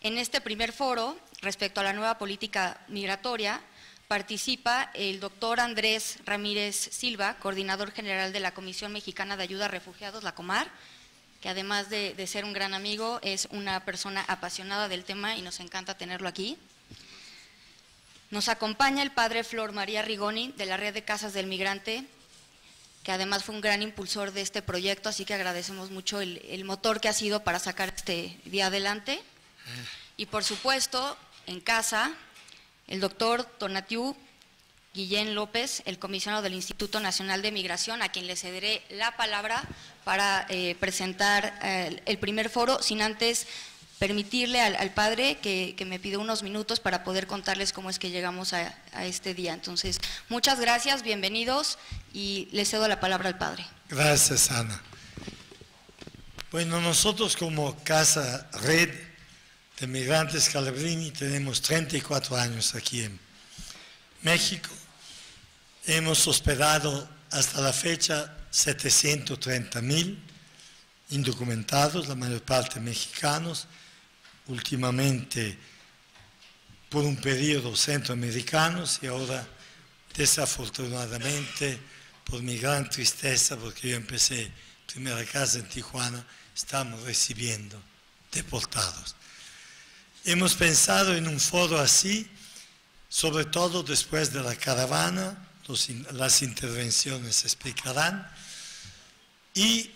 En este primer foro, respecto a la nueva política migratoria, participa el doctor Andrés Ramírez Silva, coordinador general de la Comisión Mexicana de Ayuda a Refugiados, la Comar, que además de ser un gran amigo, es una persona apasionada del tema y nos encanta tenerlo aquí. Nos acompaña el padre Flor María Rigoni, de la Red de Casas del Migrante, que además fue un gran impulsor de este proyecto, así que agradecemos mucho el motor que ha sido para sacar este día adelante. Y por supuesto, en casa, el doctor Tonatiu Guillén López, el comisionado del Instituto Nacional de Migración, a quien le cederé la palabra para presentar el primer foro, sin antes permitirle al padre que me pide unos minutos para poder contarles cómo es que llegamos a este día. Entonces, muchas gracias, bienvenidos, y le cedo la palabra al padre. Gracias, Ana. Bueno, nosotros como Casa Red de Migrantes Calabrini tenemos 34 años aquí en México. Hemos hospedado hasta la fecha 730,000 indocumentados, la mayor parte mexicanos, últimamente por un periodo centroamericanos y ahora desafortunadamente por mi gran tristeza, porque yo empecé primera casa en Tijuana, estamos recibiendo deportados. Hemos pensado en un foro así, sobre todo después de la caravana, las intervenciones explicarán, y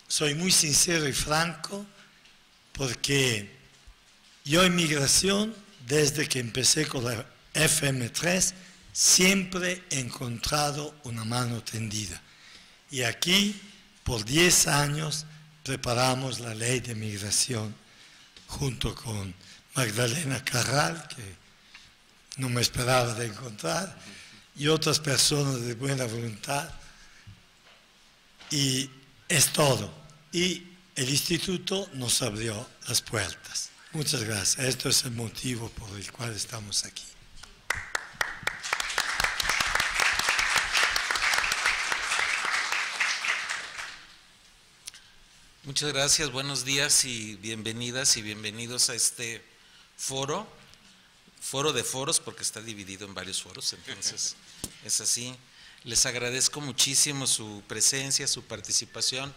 soy muy sincero y franco, porque yo en migración, desde que empecé con la FM3, siempre he encontrado una mano tendida. Y aquí, por 10 años, preparamos la ley de migración, junto con Magdalena Carral, que no me esperaba de encontrar, y otras personas de buena voluntad, y es todo. Y el instituto nos abrió las puertas. Muchas gracias. Esto es el motivo por el cual estamos aquí. Muchas gracias, buenos días y bienvenidas y bienvenidos a este foro de foros, porque está dividido en varios foros, entonces es así. Les agradezco muchísimo su presencia, su participación,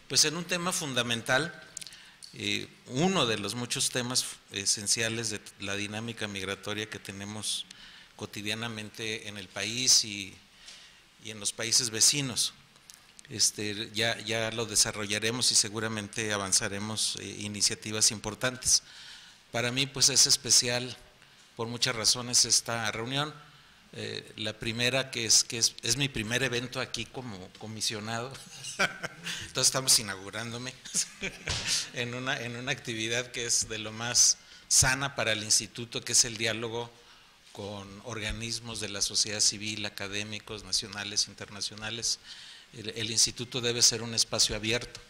pues en un tema fundamental, uno de los muchos temas esenciales de la dinámica migratoria que tenemos cotidianamente en el país y en los países vecinos. Ya lo desarrollaremos y seguramente avanzaremos iniciativas importantes. Para mí pues es especial por muchas razones esta reunión. La primera que es mi primer evento aquí como comisionado, entonces estamos inaugurándome en una actividad que es de lo más sana para el instituto, que es el diálogo con organismos de la sociedad civil, académicos, nacionales, internacionales. El instituto debe ser un espacio abierto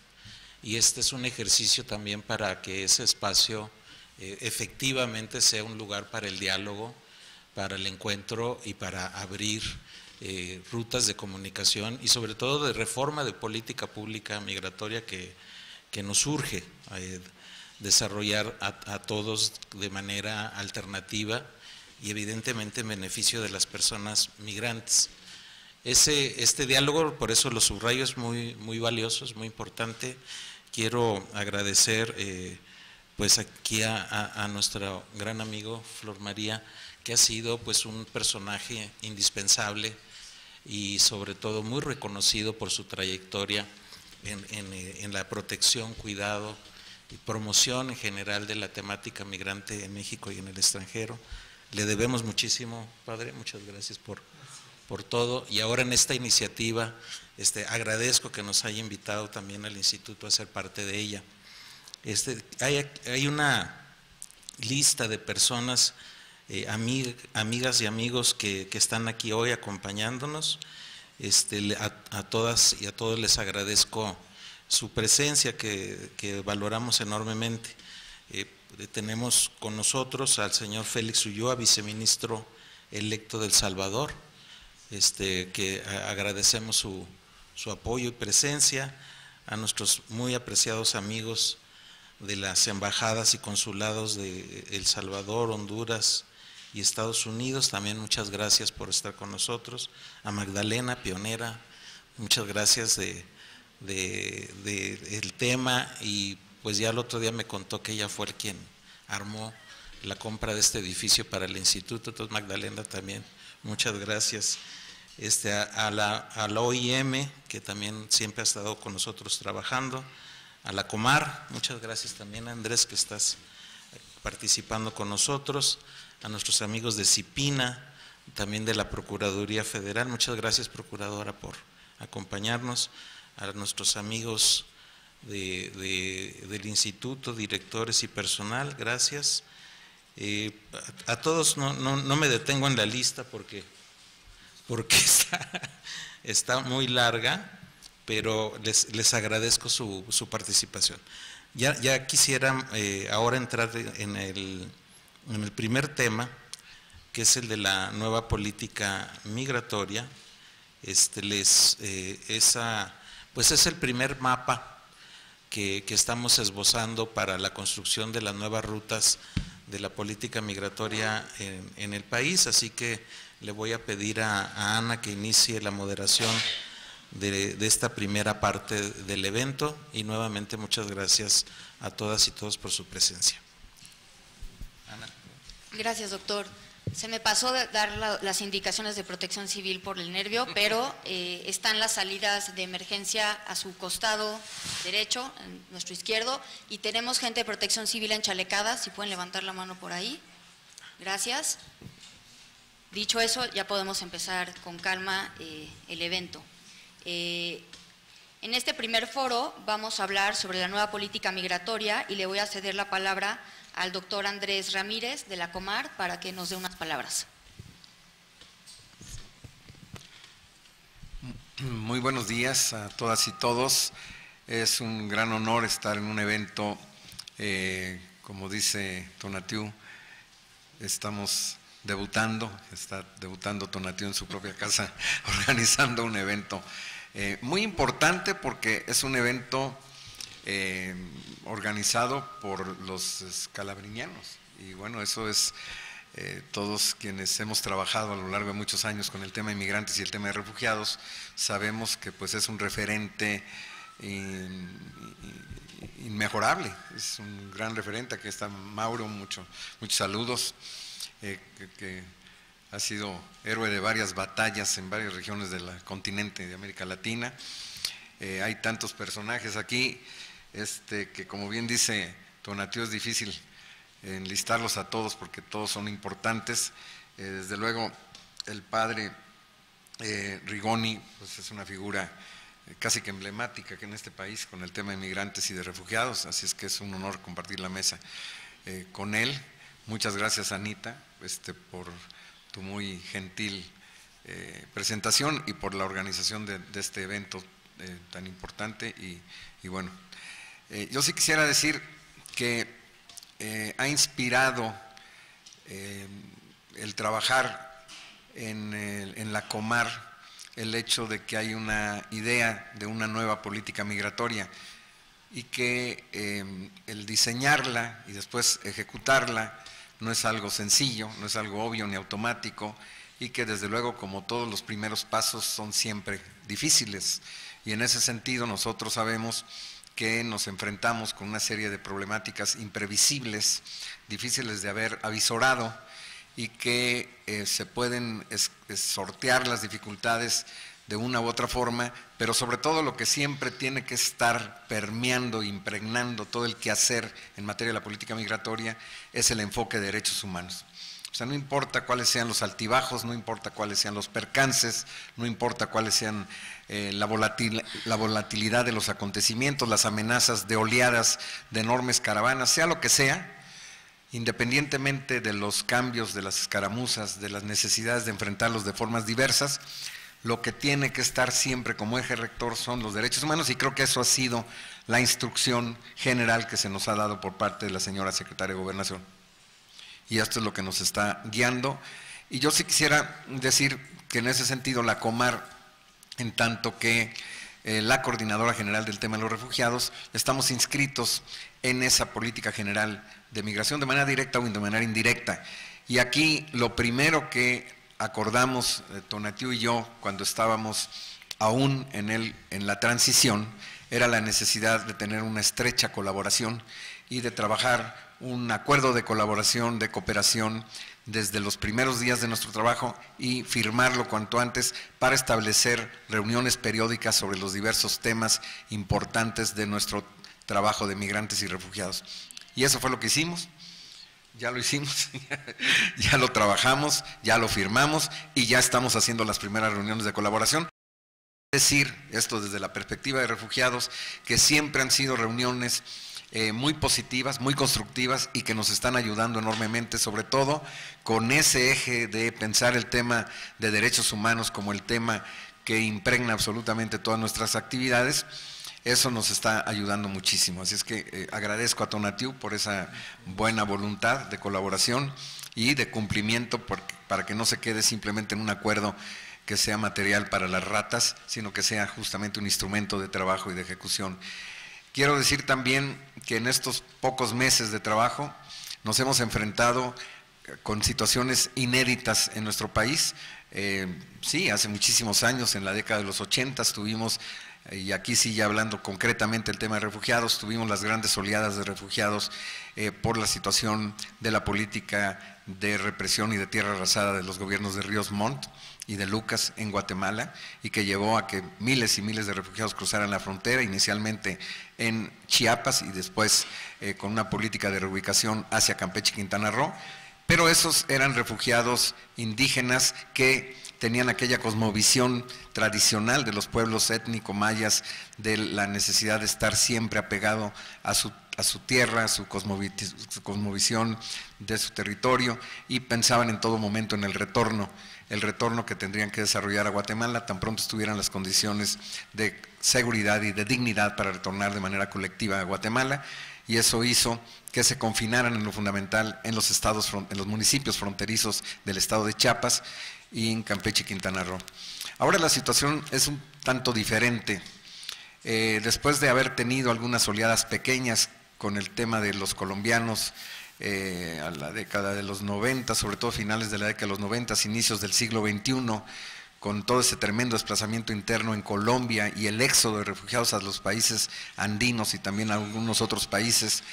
y este es un ejercicio también para que ese espacio efectivamente sea un lugar para el diálogo, para el encuentro y para abrir rutas de comunicación y sobre todo de reforma de política pública migratoria que nos urge desarrollar a todos de manera alternativa y evidentemente en beneficio de las personas migrantes. Este diálogo, por eso lo subrayo, es muy valioso, es muy importante. Quiero agradecer pues aquí a nuestro gran amigo Flor María, que ha sido pues un personaje indispensable y sobre todo muy reconocido por su trayectoria en la protección, cuidado y promoción en general de la temática migrante en México y en el extranjero. Le debemos muchísimo, padre, muchas gracias por todo, y ahora en esta iniciativa agradezco que nos haya invitado también al instituto a ser parte de ella. Hay una lista de personas, amigas y amigos que están aquí hoy acompañándonos. A todas y a todos les agradezco su presencia, que valoramos enormemente. Tenemos con nosotros al señor Félix Ulloa, viceministro electo del Salvador, que agradecemos su apoyo y presencia, a nuestros muy apreciados amigos de las embajadas y consulados de El Salvador, Honduras y Estados Unidos, también muchas gracias por estar con nosotros. A Magdalena, pionera, muchas gracias el tema, y pues ya el otro día me contó que ella fue el quien armó la compra de este edificio para el instituto. Entonces, Magdalena, también muchas gracias. A la OIM, que también siempre ha estado con nosotros trabajando, a la Comar, muchas gracias también, Andrés, que estás participando con nosotros, a nuestros amigos de CIPINA, también de la Procuraduría Federal, muchas gracias, Procuradora, por acompañarnos, a nuestros amigos del instituto, directores y personal, gracias. A todos, no me detengo en la lista porque está muy larga, pero les agradezco su participación. Ya quisiera ahora entrar en el primer tema, que es el de la nueva política migratoria. Pues es el primer mapa que estamos esbozando para la construcción de las nuevas rutas de la política migratoria en el país, así que le voy a pedir a Ana que inicie la moderación de esta primera parte del evento, y nuevamente muchas gracias a todas y todos por su presencia. Ana. Gracias, doctor. Se me pasó de dar las indicaciones de Protección Civil por el nervio, pero están las salidas de emergencia a su costado derecho, en nuestro izquierdo, y tenemos gente de Protección Civil enchalecada, si pueden levantar la mano por ahí. Gracias. Dicho eso, ya podemos empezar con calma el evento. En este primer foro vamos a hablar sobre la nueva política migratoria y le voy a ceder la palabra al doctor Andrés Ramírez de la Comar para que nos dé unas palabras. Muy buenos días a todas y todos. Es un gran honor estar en un evento, como dice Tonatiuh, estamos debutando, está debutando Tonatiuh en su propia casa, organizando un evento muy importante, porque es un evento organizado por los escalabrinianos, y bueno, eso es todos quienes hemos trabajado a lo largo de muchos años con el tema de inmigrantes y el tema de refugiados, sabemos que pues es un referente inmejorable, es un gran referente. Aquí está Mauro, muchos saludos, que ha sido héroe de varias batallas en varias regiones del continente de América Latina. Hay tantos personajes aquí, que como bien dice Tonatiuh, es difícil enlistarlos a todos porque todos son importantes. Desde luego el padre Rigoni pues es una figura casi que emblemática que en este país con el tema de migrantes y de refugiados, así es que es un honor compartir la mesa con él. Muchas gracias, Anita, por tu muy gentil presentación y por la organización de este evento tan importante. Y bueno, yo sí quisiera decir que ha inspirado el trabajar en la Comar el hecho de que hay una idea de una nueva política migratoria y que el diseñarla y después ejecutarla no es algo sencillo, no es algo obvio ni automático, y que desde luego, como todos los primeros pasos, son siempre difíciles. Y en ese sentido nosotros sabemos que nos enfrentamos con una serie de problemáticas imprevisibles, difíciles de haber avisorado, y que se pueden sortear las dificultades de una u otra forma, pero sobre todo lo que siempre tiene que estar permeando, impregnando todo el quehacer en materia de la política migratoria es el enfoque de derechos humanos. O sea, no importa cuáles sean los altibajos, no importa cuáles sean los percances, no importa cuáles sean la volatilidad de los acontecimientos, las amenazas de oleadas, de enormes caravanas, sea lo que sea, independientemente de los cambios, de las escaramuzas, de las necesidades de enfrentarlos de formas diversas, lo que tiene que estar siempre como eje rector son los derechos humanos, y creo que eso ha sido la instrucción general que se nos ha dado por parte de la señora secretaria de Gobernación. Y esto es lo que nos está guiando. Y yo sí quisiera decir que en ese sentido la Comar, en tanto que la Coordinadora General del tema de los refugiados, estamos inscritos en esa política general de migración de manera directa o de manera indirecta. Y aquí lo primero que acordamos, Tonatiuh y yo, cuando estábamos aún en la transición, era la necesidad de tener una estrecha colaboración y de trabajar un acuerdo de colaboración, de cooperación, desde los primeros días de nuestro trabajo y firmarlo cuanto antes para establecer reuniones periódicas sobre los diversos temas importantes de nuestro trabajo de migrantes y refugiados. Y eso fue lo que hicimos, ya lo hicimos, ya lo trabajamos, ya lo firmamos y ya estamos haciendo las primeras reuniones de colaboración. Decir esto desde la perspectiva de refugiados, que siempre han sido reuniones muy positivas, muy constructivas y que nos están ayudando enormemente, sobre todo con ese eje de pensar el tema de derechos humanos como el tema que impregna absolutamente todas nuestras actividades. Eso nos está ayudando muchísimo, así es que agradezco a Tonatiuh por esa buena voluntad de colaboración y de cumplimiento para que no se quede simplemente en un acuerdo que sea material para las ratas, sino que sea justamente un instrumento de trabajo y de ejecución. Quiero decir también que en estos pocos meses de trabajo nos hemos enfrentado con situaciones inéditas en nuestro país. Sí, hace muchísimos años, en la década de los 80 tuvimos, y aquí sí ya hablando concretamente del tema de refugiados, tuvimos las grandes oleadas de refugiados por la situación de la política de represión y de tierra arrasada de los gobiernos de Ríos Montt y de Lucas en Guatemala, y que llevó a que miles y miles de refugiados cruzaran la frontera, inicialmente en Chiapas y después con una política de reubicación hacia Campeche y Quintana Roo, pero esos eran refugiados indígenas que tenían aquella cosmovisión tradicional de los pueblos étnico-mayas, de la necesidad de estar siempre apegado a su tierra, a su cosmovisión de su territorio, y pensaban en todo momento en el retorno que tendrían que desarrollar a Guatemala tan pronto estuvieran las condiciones de seguridad y de dignidad para retornar de manera colectiva a Guatemala, y eso hizo que se confinaran en lo fundamental en los municipios fronterizos del estado de Chiapas y en Campeche y Quintana Roo. Ahora la situación es un tanto diferente. Después de haber tenido algunas oleadas pequeñas con el tema de los colombianos, a la década de los 90, sobre todo finales de la década de los 90, inicios del siglo XXI, con todo ese tremendo desplazamiento interno en Colombia y el éxodo de refugiados a los países andinos y también a algunos otros países,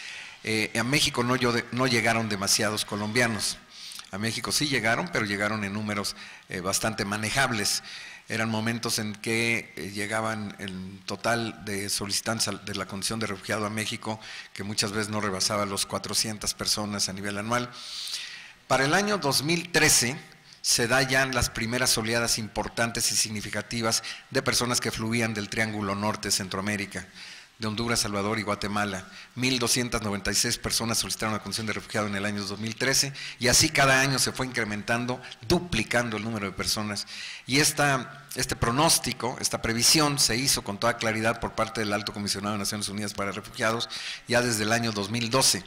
a México no llegaron demasiados colombianos. A México sí llegaron, pero llegaron en números bastante manejables. Eran momentos en que llegaban el total de solicitantes de la condición de refugiado a México, que muchas veces no rebasaba los 400 personas a nivel anual. Para el año 2013 se dan ya las primeras oleadas importantes y significativas de personas que fluían del Triángulo Norte de Centroamérica, de Honduras, Salvador y Guatemala. 1.296 personas solicitaron la condición de refugiado en el año 2013, y así cada año se fue incrementando, duplicando el número de personas. Y este pronóstico, esta previsión se hizo con toda claridad por parte del Alto Comisionado de Naciones Unidas para Refugiados ya desde el año 2012.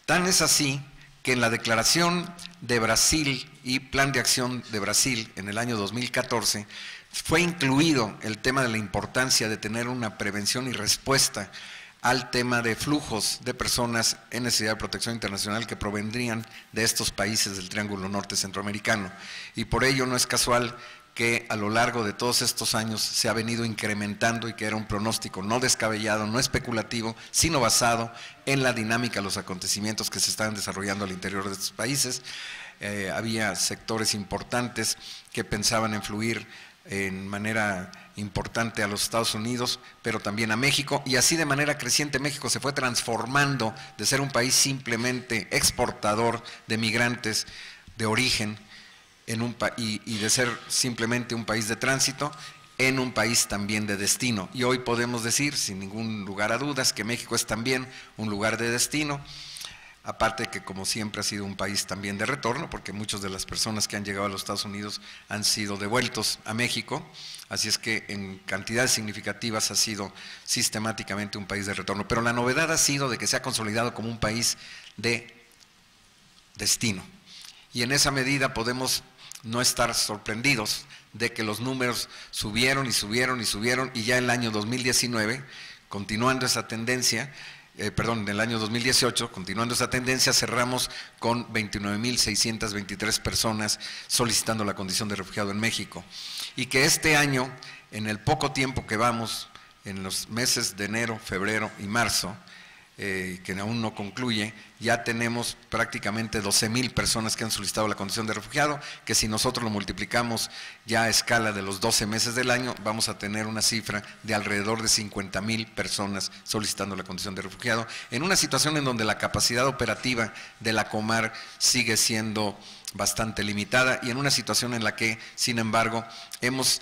Tan es así que en la Declaración de Brasil y Plan de Acción de Brasil en el año 2014, fue incluido el tema de la importancia de tener una prevención y respuesta al tema de flujos de personas en necesidad de protección internacional que provendrían de estos países del Triángulo Norte Centroamericano. Y por ello no es casual que a lo largo de todos estos años se ha venido incrementando, y que era un pronóstico no descabellado, no especulativo, sino basado en la dinámica de los acontecimientos que se estaban desarrollando al interior de estos países. Había sectores importantes que pensaban en fluir en manera importante a los Estados Unidos, pero también a México, y así de manera creciente México se fue transformando de ser un país simplemente exportador de migrantes de origen y de ser simplemente un país de tránsito en un país también de destino. Y hoy podemos decir sin ningún lugar a dudas que México es también un lugar de destino, aparte que como siempre ha sido un país también de retorno, porque muchas de las personas que han llegado a los Estados Unidos han sido devueltos a México, así es que en cantidades significativas ha sido sistemáticamente un país de retorno. Pero la novedad ha sido de que se ha consolidado como un país de destino, y en esa medida podemos no estar sorprendidos de que los números subieron y subieron y subieron, y ya el año 2019, continuando esa tendencia, en el año 2018, continuando esa tendencia, cerramos con 29.623 personas solicitando la condición de refugiado en México. Y que este año, en el poco tiempo que vamos, en los meses de enero, febrero y marzo, que aún no concluye, ya tenemos prácticamente 12,000 personas que han solicitado la condición de refugiado, que si nosotros lo multiplicamos ya a escala de los 12 meses del año, vamos a tener una cifra de alrededor de 50,000 personas solicitando la condición de refugiado, en una situación en donde la capacidad operativa de la Comar sigue siendo bastante limitada, y en una situación en la que, sin embargo, hemos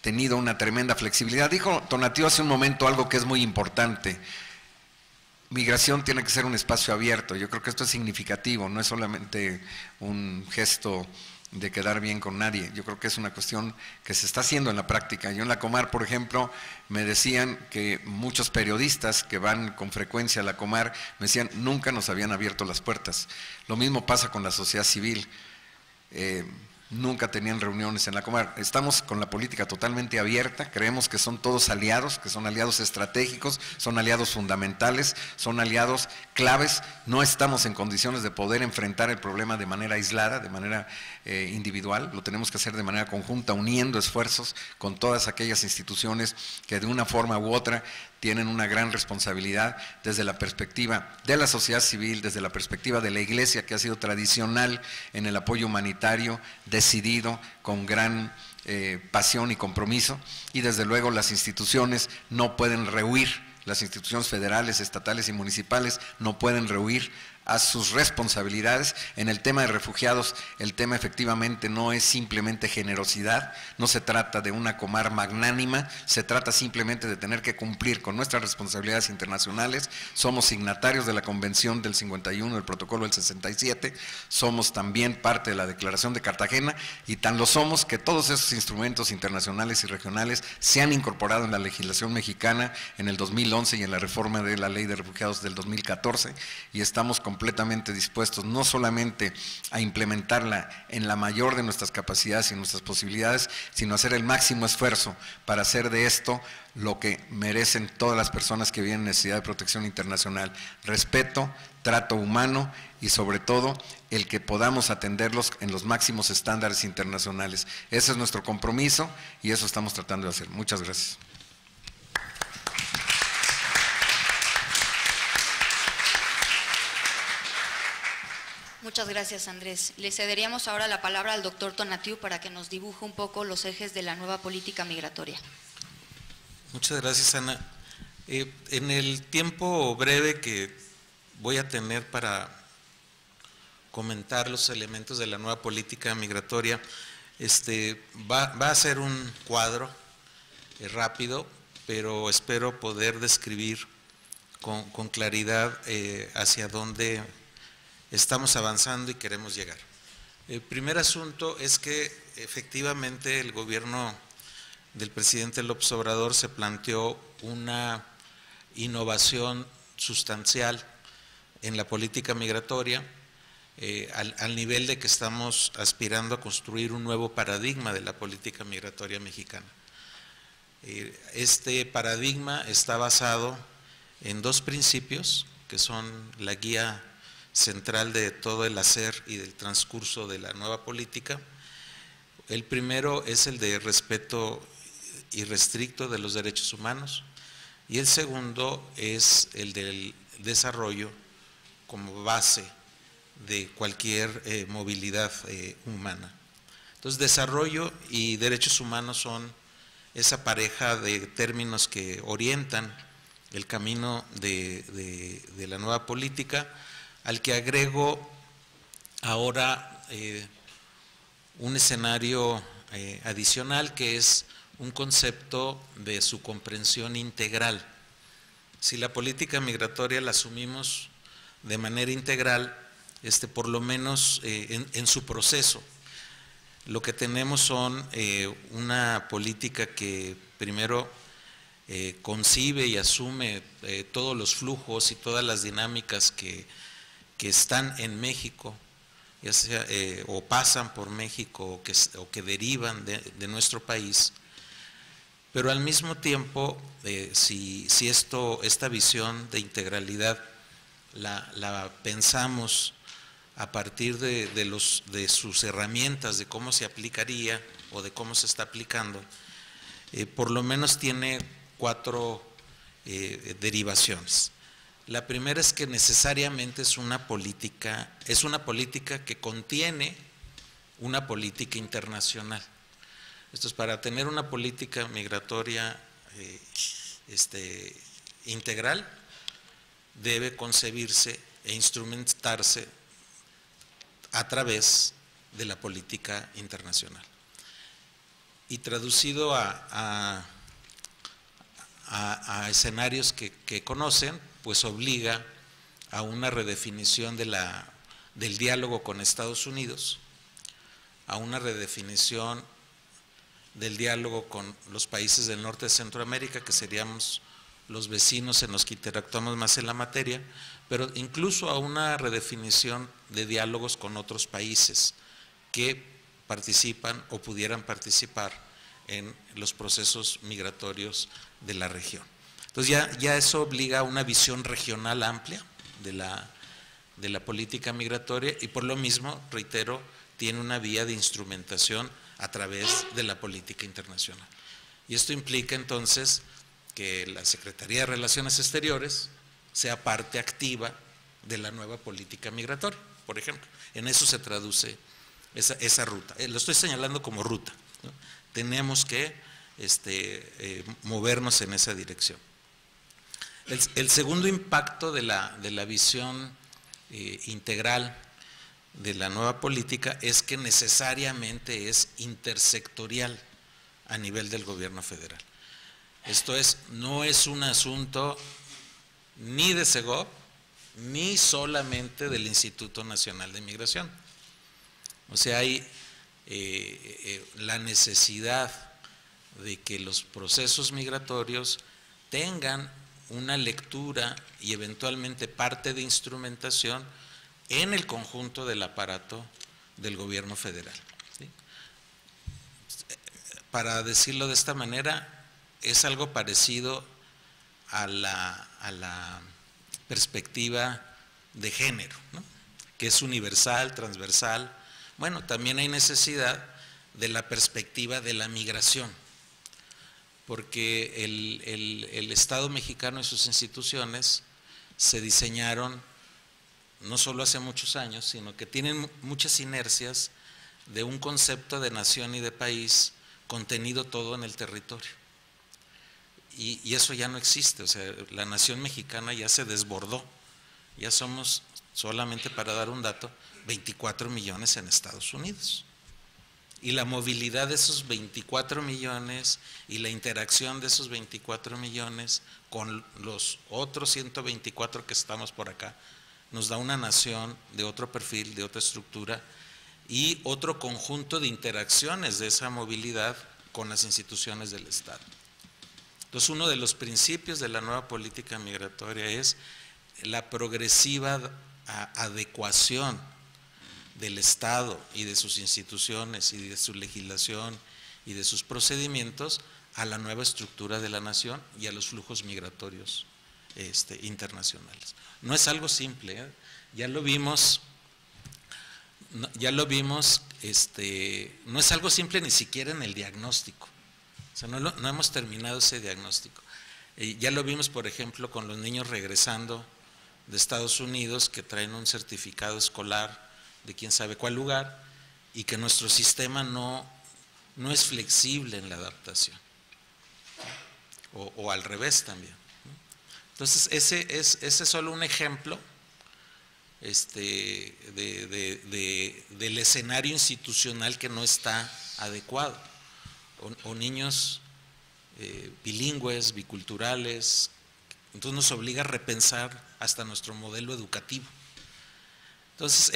tenido una tremenda flexibilidad. Dijo Tonatiuh hace un momento algo que es muy importante: migración tiene que ser un espacio abierto. Yo creo que esto es significativo, no es solamente un gesto de quedar bien con nadie. Yo creo que es una cuestión que se está haciendo en la práctica. Yo en la Comar, por ejemplo, me decían que muchos periodistas que van con frecuencia a la Comar, me decían, nunca nos habían abierto las puertas. Lo mismo pasa con la sociedad civil. Nunca tenían reuniones en la Comar. Estamos con la política totalmente abierta, creemos que son todos aliados, que son aliados estratégicos, son aliados fundamentales, son aliados claves. No estamos en condiciones de poder enfrentar el problema de manera aislada, de manera individual, lo tenemos que hacer de manera conjunta, uniendo esfuerzos con todas aquellas instituciones que de una forma u otra tienen una gran responsabilidad desde la perspectiva de la sociedad civil, desde la perspectiva de la Iglesia, que ha sido tradicional en el apoyo humanitario, decidido, con gran pasión y compromiso, y desde luego las instituciones no pueden rehuir, las instituciones federales, estatales y municipales no pueden rehuir a sus responsabilidades. En el tema de refugiados, el tema efectivamente no es simplemente generosidad, no se trata de una Comar magnánima, se trata simplemente de tener que cumplir con nuestras responsabilidades internacionales. Somos signatarios de la Convención del 51, del Protocolo del 67, somos también parte de la Declaración de Cartagena, y tan lo somos que todos esos instrumentos internacionales y regionales se han incorporado en la legislación mexicana en el 2011 y en la reforma de la Ley de Refugiados del 2014, y estamos completamente dispuestos no solamente a implementarla en la mayor de nuestras capacidades y nuestras posibilidades, sino a hacer el máximo esfuerzo para hacer de esto lo que merecen todas las personas que viven en necesidad de protección internacional: respeto, trato humano y sobre todo el que podamos atenderlos en los máximos estándares internacionales. Ese es nuestro compromiso y eso estamos tratando de hacer. Muchas gracias. Muchas gracias, Andrés. Le cederíamos ahora la palabra al doctor Tonatiuh para que nos dibuje un poco los ejes de la nueva política migratoria. Muchas gracias, Ana. En el tiempo breve que voy a tener para comentar los elementos de la nueva política migratoria, va a ser un cuadro rápido, pero espero poder describir con claridad hacia dónde estamos avanzando y queremos llegar. El primer asunto es que efectivamente el gobierno del presidente López Obrador se planteó una innovación sustancial en la política migratoria, al nivel de que estamos aspirando a construir un nuevo paradigma de la política migratoria mexicana. Este paradigma está basado en dos principios que son la guía central de todo el hacer y del transcurso de la nueva política. El primero es el de respeto irrestricto de los derechos humanos y el segundo es el del desarrollo como base de cualquier movilidad humana. Entonces, desarrollo y derechos humanos son esa pareja de términos que orientan el camino de la nueva política, al que agrego ahora un escenario adicional, que es un concepto de su comprensión integral. Si la política migratoria la asumimos de manera integral, por lo menos en su proceso, lo que tenemos son una política que primero concibe y asume todos los flujos y todas las dinámicas que están en México ya sea o pasan por México o que derivan de nuestro país, pero al mismo tiempo, si esta visión de integralidad la pensamos a partir de sus herramientas, de cómo se aplicaría o de cómo se está aplicando, por lo menos tiene 4 derivaciones. La primera es que necesariamente es una política que contiene una política internacional. Esto es, para tener una política migratoria integral, debe concebirse e instrumentarse a través de la política internacional. Y traducido a escenarios que conocen, pues obliga a una redefinición del diálogo con Estados Unidos, a una redefinición del diálogo con los países del norte de Centroamérica, que seríamos los vecinos en los que interactuamos más en la materia, pero incluso a una redefinición de diálogos con otros países que participan o pudieran participar en los procesos migratorios de la región. Entonces ya eso obliga a una visión regional amplia de la política migratoria y por lo mismo, reitero, tiene una vía de instrumentación a través de la política internacional. Y esto implica entonces que la Secretaría de Relaciones Exteriores sea parte activa de la nueva política migratoria, por ejemplo. En eso se traduce esa ruta. Lo estoy señalando como ruta, ¿no? Tenemos que movernos en esa dirección. El segundo impacto de la visión integral de la nueva política es que necesariamente es intersectorial a nivel del gobierno federal. Esto es, no es un asunto ni de Segov, ni solamente del Instituto Nacional de Migración. O sea, hay la necesidad de que los procesos migratorios tengan una lectura y eventualmente parte de instrumentación en el conjunto del aparato del gobierno federal, ¿sí? Para decirlo de esta manera, es algo parecido a la perspectiva de género, ¿no? Que es universal, transversal. Bueno, también hay necesidad de la perspectiva de la migración, porque el Estado mexicano y sus instituciones se diseñaron no solo hace muchos años, sino que tienen muchas inercias de un concepto de nación y de país contenido todo en el territorio. Y eso ya no existe, o sea, la nación mexicana ya se desbordó, ya somos, solamente para dar un dato, 24 millones en Estados Unidos. Y la movilidad de esos 24 millones y la interacción de esos 24 millones con los otros 124 que estamos por acá, nos da una nación de otro perfil, de otra estructura y otro conjunto de interacciones de esa movilidad con las instituciones del Estado. Entonces, uno de los principios de la nueva política migratoria es la progresiva adecuación del Estado y de sus instituciones y de su legislación y de sus procedimientos a la nueva estructura de la nación y a los flujos migratorios internacionales. No es algo simple, ¿eh? Ya lo vimos, no es algo simple ni siquiera en el diagnóstico, o sea, no hemos terminado ese diagnóstico. Ya lo vimos, por ejemplo, con los niños regresando de Estados Unidos que traen un certificado escolar de quién sabe cuál lugar y que nuestro sistema no es flexible en la adaptación, o al revés también. Entonces, ese es solo un ejemplo del escenario institucional que no está adecuado, o niños bilingües, biculturales. Entonces nos obliga a repensar hasta nuestro modelo educativo. Entonces,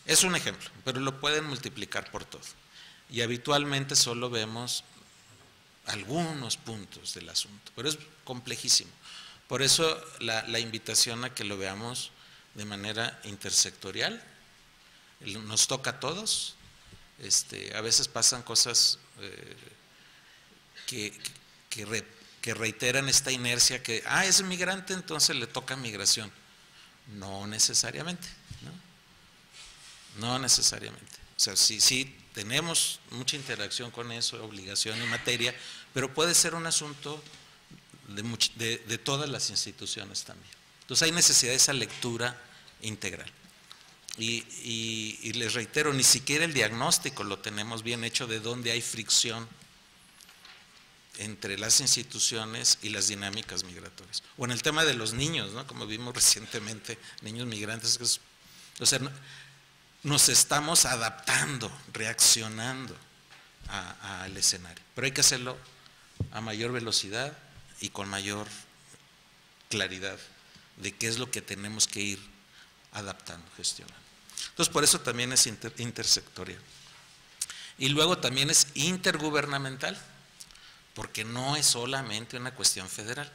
es un ejemplo, pero lo pueden multiplicar por todo. Y habitualmente solo vemos algunos puntos del asunto, pero es complejísimo. Por eso la invitación a que lo veamos de manera intersectorial, nos toca a todos. A veces pasan cosas que reiteran esta inercia que, es migrante, entonces le toca migración. No necesariamente, no necesariamente. O sea, sí tenemos mucha interacción con eso, obligación y materia, pero puede ser un asunto de todas las instituciones también. Entonces hay necesidad de esa lectura integral. Y les reitero, ni siquiera el diagnóstico lo tenemos bien hecho de dónde hay fricción entre las instituciones y las dinámicas migratorias. O en el tema de los niños, ¿no? Como vimos recientemente, niños migrantes, o sea, nos estamos adaptando, reaccionando al escenario. Pero hay que hacerlo a mayor velocidad y con mayor claridad de qué es lo que tenemos que ir adaptando, gestionando. Entonces, por eso también es intersectorial. Y luego también es intergubernamental, porque no es solamente una cuestión federal.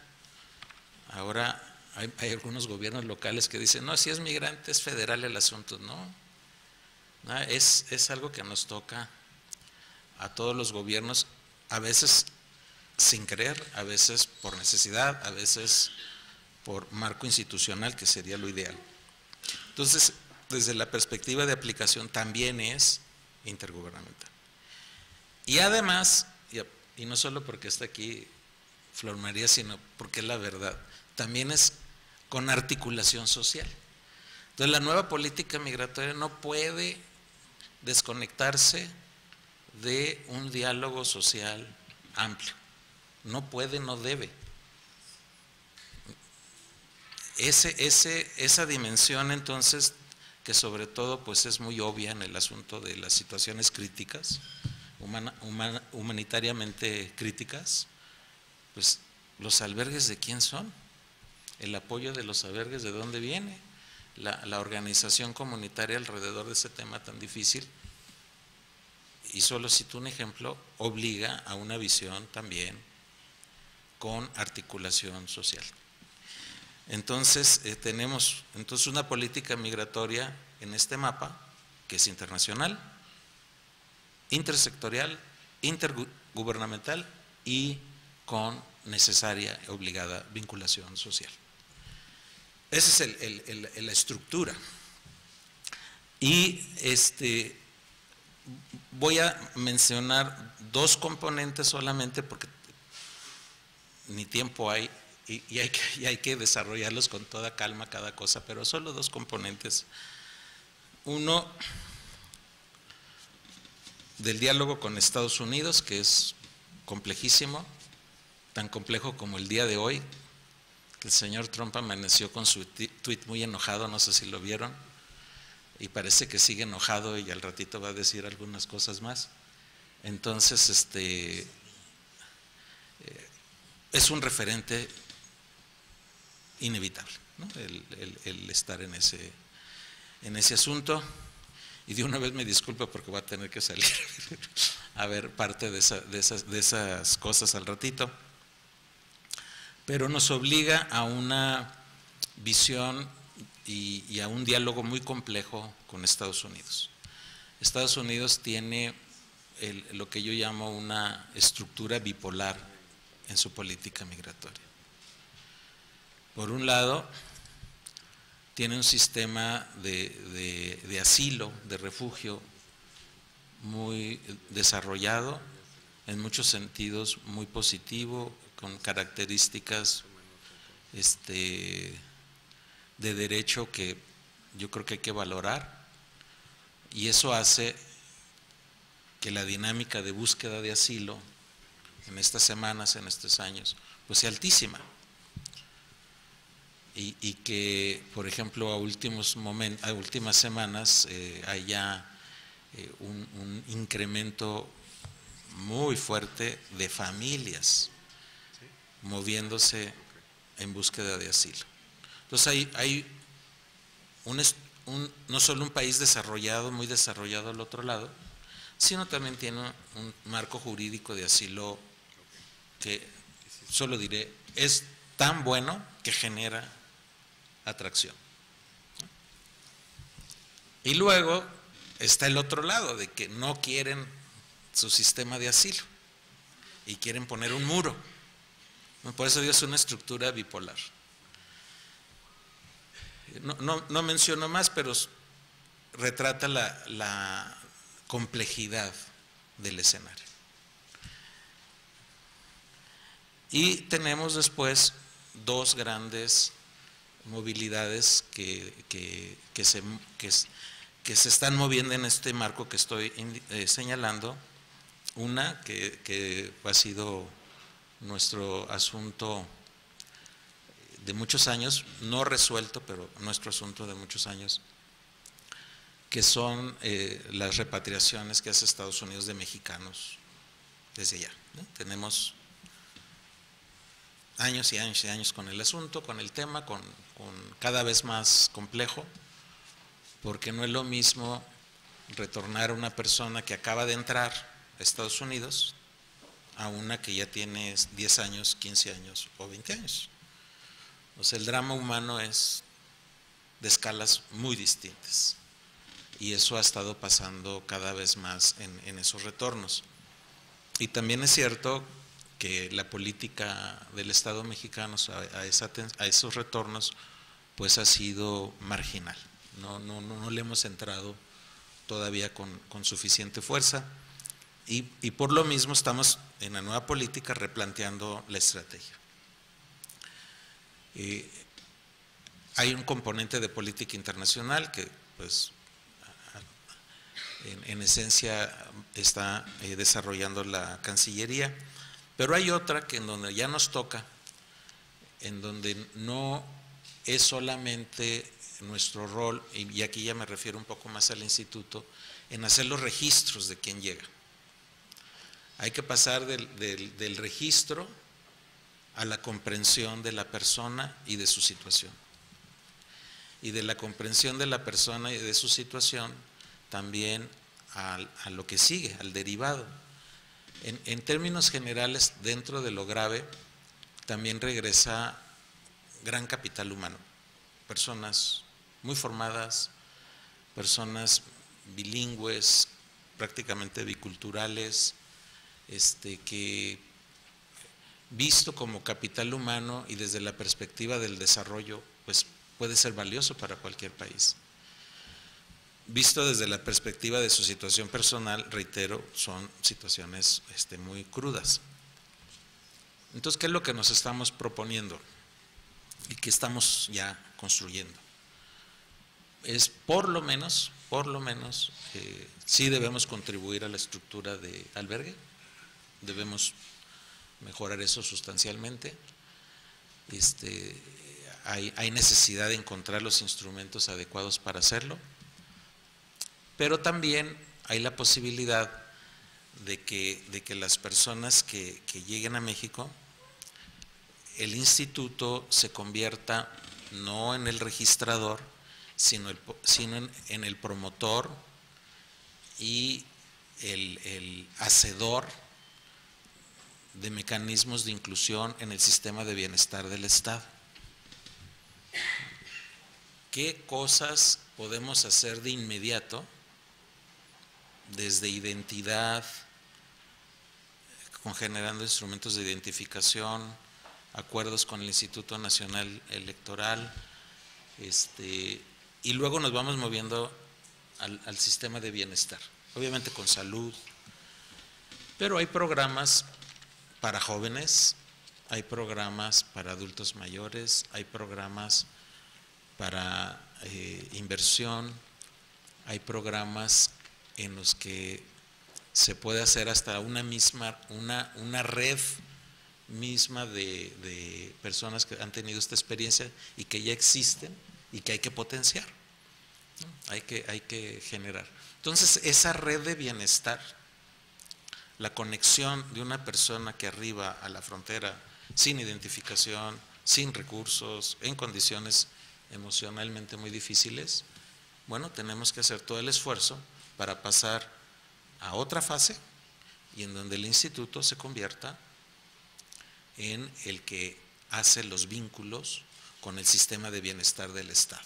Ahora hay algunos gobiernos locales que dicen, no, si es migrante es federal el asunto. No, es algo que nos toca a todos los gobiernos, a veces sin querer, a veces por necesidad, a veces por marco institucional, que sería lo ideal. Entonces, desde la perspectiva de aplicación también es intergubernamental. Y además, y no solo porque está aquí Flor María, sino porque es la verdad, también es con articulación social. Entonces, la nueva política migratoria no puede desconectarse de un diálogo social amplio. No puede, no debe. Esa dimensión, entonces, que sobre todo pues es muy obvia en el asunto de las situaciones críticas, humanitariamente críticas, pues los albergues ¿de quién son? El apoyo de los albergues ¿de dónde viene? La organización comunitaria alrededor de ese tema tan difícil. Y solo cito un ejemplo, obliga a una visión también con articulación social. Entonces, tenemos una política migratoria en este mapa que es internacional, intersectorial, intergubernamental y con necesaria y obligada vinculación social. Esa es la estructura. Y voy a mencionar dos componentes solamente porque ni tiempo hay y hay que desarrollarlos con toda calma cada cosa, pero solo dos componentes. Uno, del diálogo con Estados Unidos, que es complejísimo, tan complejo como el día de hoy, que el señor Trump amaneció con su tuit muy enojado, no sé si lo vieron, y parece que sigue enojado y al ratito va a decir algunas cosas más. Entonces, es un referente inevitable, ¿no? el estar en ese asunto. Y de una vez me disculpo porque voy a tener que salir a ver parte de esas cosas al ratito. Pero nos obliga a una visión y a un diálogo muy complejo con Estados Unidos. Estados Unidos tiene lo que yo llamo una estructura bipolar en su política migratoria. Por un lado, tiene un sistema de asilo, de refugio muy desarrollado, en muchos sentidos muy positivo, con características de derecho que yo creo que hay que valorar, y eso hace que la dinámica de búsqueda de asilo en estas semanas, en estos años, pues sea altísima. Y que, por ejemplo, a últimas semanas haya un incremento muy fuerte de familias moviéndose en búsqueda de asilo. Entonces hay no solo un país desarrollado, muy desarrollado al otro lado, sino también tiene un marco jurídico de asilo que, solo diré, es tan bueno que genera atracción. Y luego está el otro lado, de que no quieren su sistema de asilo y quieren poner un muro. Por eso Dios es una estructura bipolar. No menciono más, pero retrata la complejidad del escenario. Y tenemos después dos grandes movilidades que se están moviendo en este marco que estoy señalando. Una que ha sido nuestro asunto de muchos años, no resuelto, pero nuestro asunto de muchos años, que son las repatriaciones que hace Estados Unidos de mexicanos desde allá, ¿no? Tenemos años y años y años con el asunto, con el tema, con cada vez más complejo, porque no es lo mismo retornar a una persona que acaba de entrar a Estados Unidos a una que ya tiene 10 años, 15 años o 20 años. O sea, el drama humano es de escalas muy distintas y eso ha estado pasando cada vez más en esos retornos. Y también es cierto que la política del Estado mexicano a esos retornos pues ha sido marginal. No le hemos entrado todavía con suficiente fuerza y por lo mismo estamos en la nueva política replanteando la estrategia. Hay un componente de política internacional que pues en esencia está desarrollando la Cancillería, pero hay otra que en donde ya nos toca, en donde no es solamente nuestro rol, y aquí ya me refiero un poco más al instituto, en hacer los registros de quién llega. Hay que pasar del registro a la comprensión de la persona y de su situación. Y de la comprensión de la persona y de su situación también a lo que sigue, al derivado. En términos generales, dentro de lo grave, también regresa gran capital humano, personas muy formadas, personas bilingües, prácticamente biculturales, que visto como capital humano y desde la perspectiva del desarrollo, pues puede ser valioso para cualquier país. Visto desde la perspectiva de su situación personal, reitero, son situaciones muy crudas. Entonces, ¿qué es lo que nos estamos proponiendo y que estamos ya construyendo? Es por lo menos, sí debemos contribuir a la estructura de albergue, debemos mejorar eso sustancialmente. Hay necesidad de encontrar los instrumentos adecuados para hacerlo, pero también hay la posibilidad de que las personas que lleguen a México, el instituto se convierta no en el registrador, sino en el promotor y el hacedor de mecanismos de inclusión en el sistema de bienestar del Estado. ¿Qué cosas podemos hacer de inmediato, desde identidad, generando instrumentos de identificación, acuerdos con el Instituto Nacional Electoral, y luego nos vamos moviendo al sistema de bienestar, obviamente con salud, pero hay programas para jóvenes, hay programas para adultos mayores, hay programas para inversión, hay programas en los que se puede hacer hasta una red misma de personas que han tenido esta experiencia y que ya existen y que hay que potenciar, ¿no? Hay que generar. Entonces, esa red de bienestar, la conexión de una persona que arriba a la frontera sin identificación, sin recursos, en condiciones emocionalmente muy difíciles, bueno, tenemos que hacer todo el esfuerzo para pasar a otra fase y en donde el instituto se convierta en el que hace los vínculos con el sistema de bienestar del Estado.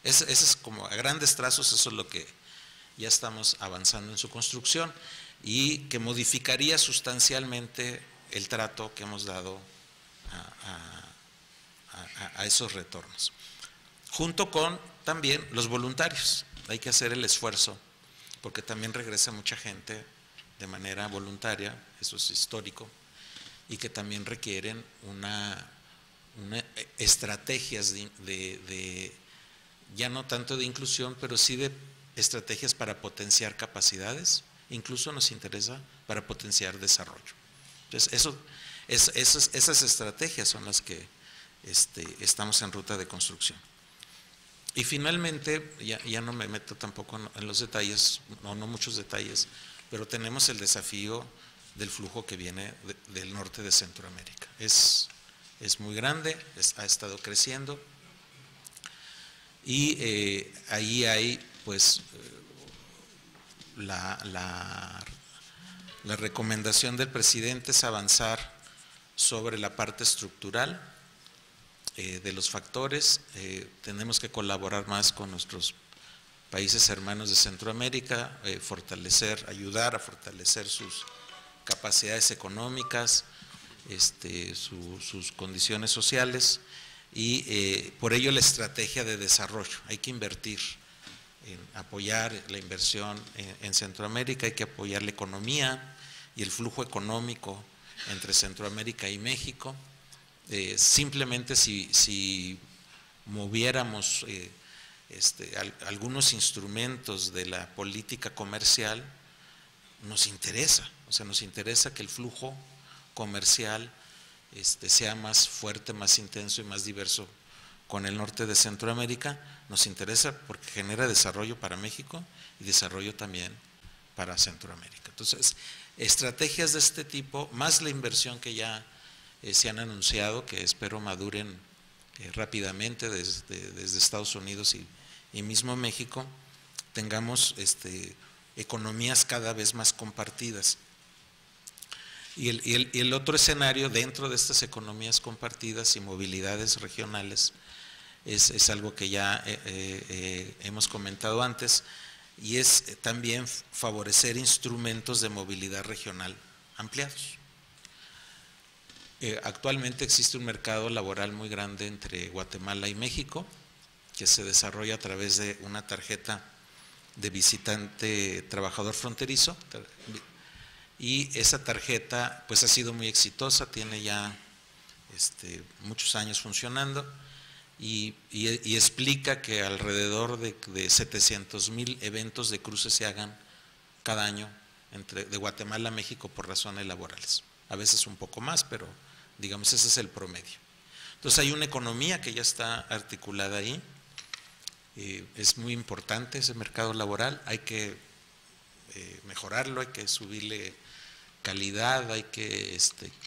Ese es como a grandes trazos, eso es lo que ya estamos avanzando en su construcción y que modificaría sustancialmente el trato que hemos dado a esos retornos. Junto con también los voluntarios, hay que hacer el esfuerzo, porque también regresa mucha gente de manera voluntaria, eso es histórico, y que también requieren estrategias ya no tanto de inclusión, pero sí de estrategias para potenciar capacidades, incluso nos interesa para potenciar desarrollo. Entonces, esas estrategias son las que estamos en ruta de construcción. Y finalmente, ya no me meto tampoco en los detalles, no muchos detalles, pero tenemos el desafío del flujo que viene del norte de Centroamérica. Es muy grande, ha estado creciendo y ahí hay pues la recomendación del presidente es avanzar sobre la parte estructural de los factores. Tenemos que colaborar más con nuestros países hermanos de Centroamérica, ayudar a fortalecer sus capacidades económicas, sus condiciones sociales y por ello la estrategia de desarrollo. Hay que invertir en apoyar la inversión en Centroamérica, hay que apoyar la economía y el flujo económico entre Centroamérica y México. Simplemente si moviéramos algunos instrumentos de la política comercial, nos interesa, nos interesa que el flujo comercial sea más fuerte, más intenso y más diverso con el norte de Centroamérica. Nos interesa porque genera desarrollo para México y desarrollo también para Centroamérica. Entonces, estrategias de este tipo, más la inversión que ya se han anunciado, que espero maduren rápidamente desde Estados Unidos y mismo México, tengamos economías cada vez más compartidas. Y el otro escenario dentro de estas economías compartidas y movilidades regionales es algo que ya hemos comentado antes, y es también favorecer instrumentos de movilidad regional ampliados. Actualmente existe un mercado laboral muy grande entre Guatemala y México, que se desarrolla a través de una tarjeta de visitante trabajador fronterizo, y esa tarjeta pues ha sido muy exitosa, tiene ya muchos años funcionando y explica que alrededor de 700,000 eventos de cruce se hagan cada año de Guatemala a México por razones laborales, a veces un poco más, pero digamos ese es el promedio. Entonces hay una economía que ya está articulada ahí, es muy importante ese mercado laboral, hay que mejorarlo, hay que subirle calidad, hay que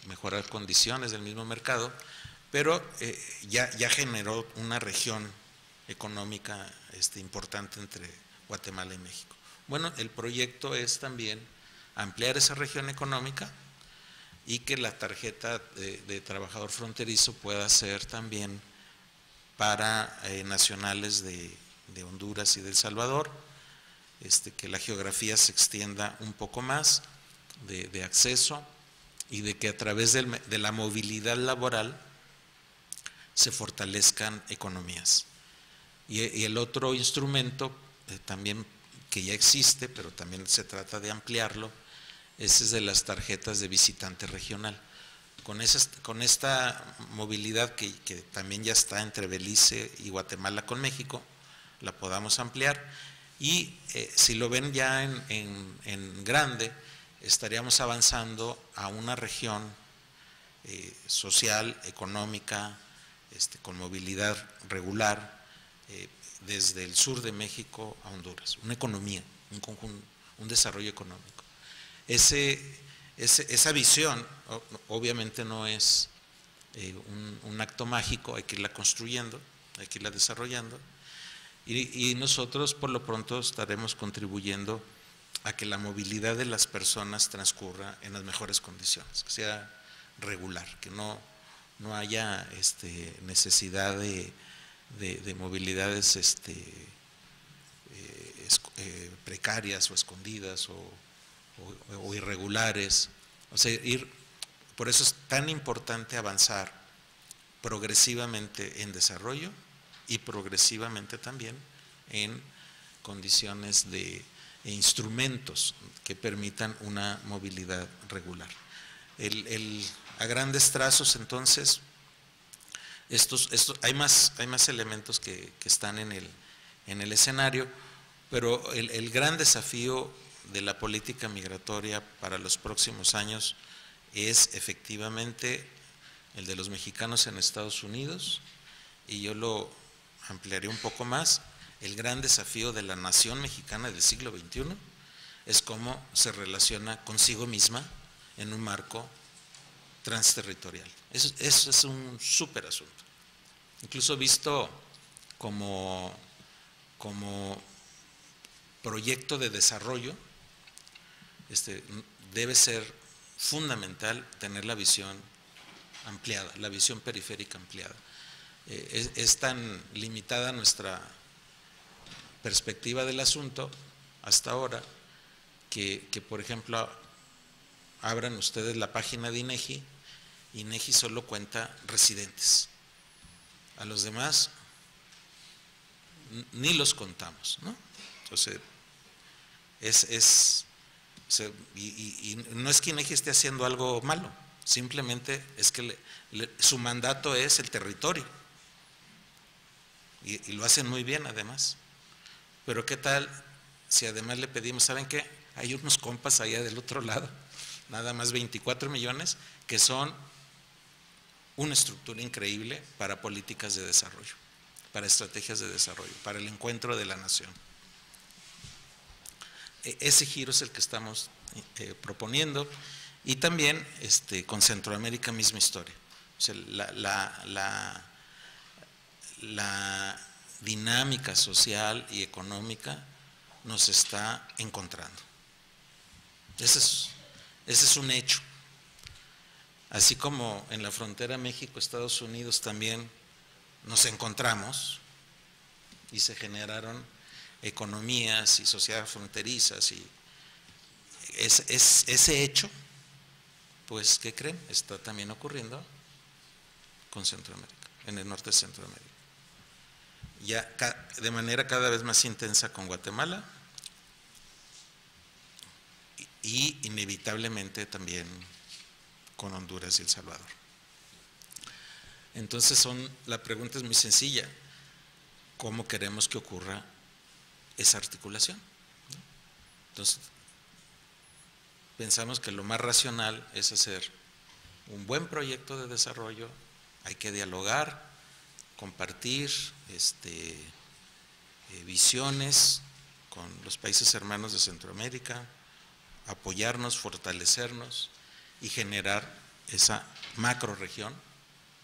mejorar condiciones del mismo mercado, pero ya generó una región económica importante entre Guatemala y México. Bueno, el proyecto es también ampliar esa región económica y que la tarjeta de trabajador fronterizo pueda ser también para nacionales de Honduras y de El Salvador, que la geografía se extienda un poco más de acceso y de que a través de la movilidad laboral se fortalezcan economías. Y el otro instrumento también que ya existe, pero también se trata de ampliarlo, ese es de las tarjetas de visitante regional. Con esta movilidad que también ya está entre Belice y Guatemala con México, la podamos ampliar y si lo ven ya en grande, estaríamos avanzando a una región social, económica, con movilidad regular, desde el sur de México a Honduras, una economía, un conjunto, un desarrollo económico. Esa visión obviamente no es un acto mágico, hay que irla construyendo, hay que irla desarrollando y nosotros por lo pronto estaremos contribuyendo a que la movilidad de las personas transcurra en las mejores condiciones, que sea regular, que no haya necesidad de movilidades precarias o escondidas o irregulares. O sea, por eso es tan importante avanzar progresivamente en desarrollo y progresivamente también en condiciones e instrumentos que permitan una movilidad regular. A grandes trazos, entonces, hay más elementos que están en el escenario, pero el gran desafío de la política migratoria para los próximos años es efectivamente el de los mexicanos en Estados Unidos, y yo lo ampliaré un poco más. El gran desafío de la nación mexicana del siglo XXI es cómo se relaciona consigo misma en un marco transterritorial. Eso es un súper asunto. Incluso visto como proyecto de desarrollo, debe ser fundamental tener la visión ampliada, la visión periférica ampliada. Es tan limitada nuestra perspectiva del asunto hasta ahora que por ejemplo, abran ustedes la página de INEGI. INEGI solo cuenta residentes. A los demás ni los contamos, ¿no? Entonces, y no es que INEGI esté haciendo algo malo, simplemente es que su mandato es el territorio, y lo hacen muy bien además. Pero ¿qué tal si además le pedimos, ¿saben qué? Hay unos compas allá del otro lado, nada más 24 millones, que son una estructura increíble para políticas de desarrollo, para estrategias de desarrollo, para el encuentro de la nación? Ese giro es el que estamos proponiendo, y también con Centroamérica misma historia. O sea, la dinámica social y económica nos está encontrando. Ese es un hecho. Así como en la frontera México-Estados Unidos también nos encontramos y se generaron economías y sociedades fronterizas, y ese hecho, pues, ¿qué creen? Está también ocurriendo con Centroamérica, en el norte de Centroamérica. Ya de manera cada vez más intensa con Guatemala, y inevitablemente también con Honduras y El Salvador. Entonces la pregunta es muy sencilla: ¿cómo queremos que ocurra esa articulación? Entonces, pensamos que lo más racional es hacer un buen proyecto de desarrollo. Hay que dialogar, compartir visiones con los países hermanos de Centroamérica, apoyarnos, fortalecernos y generar esa macro región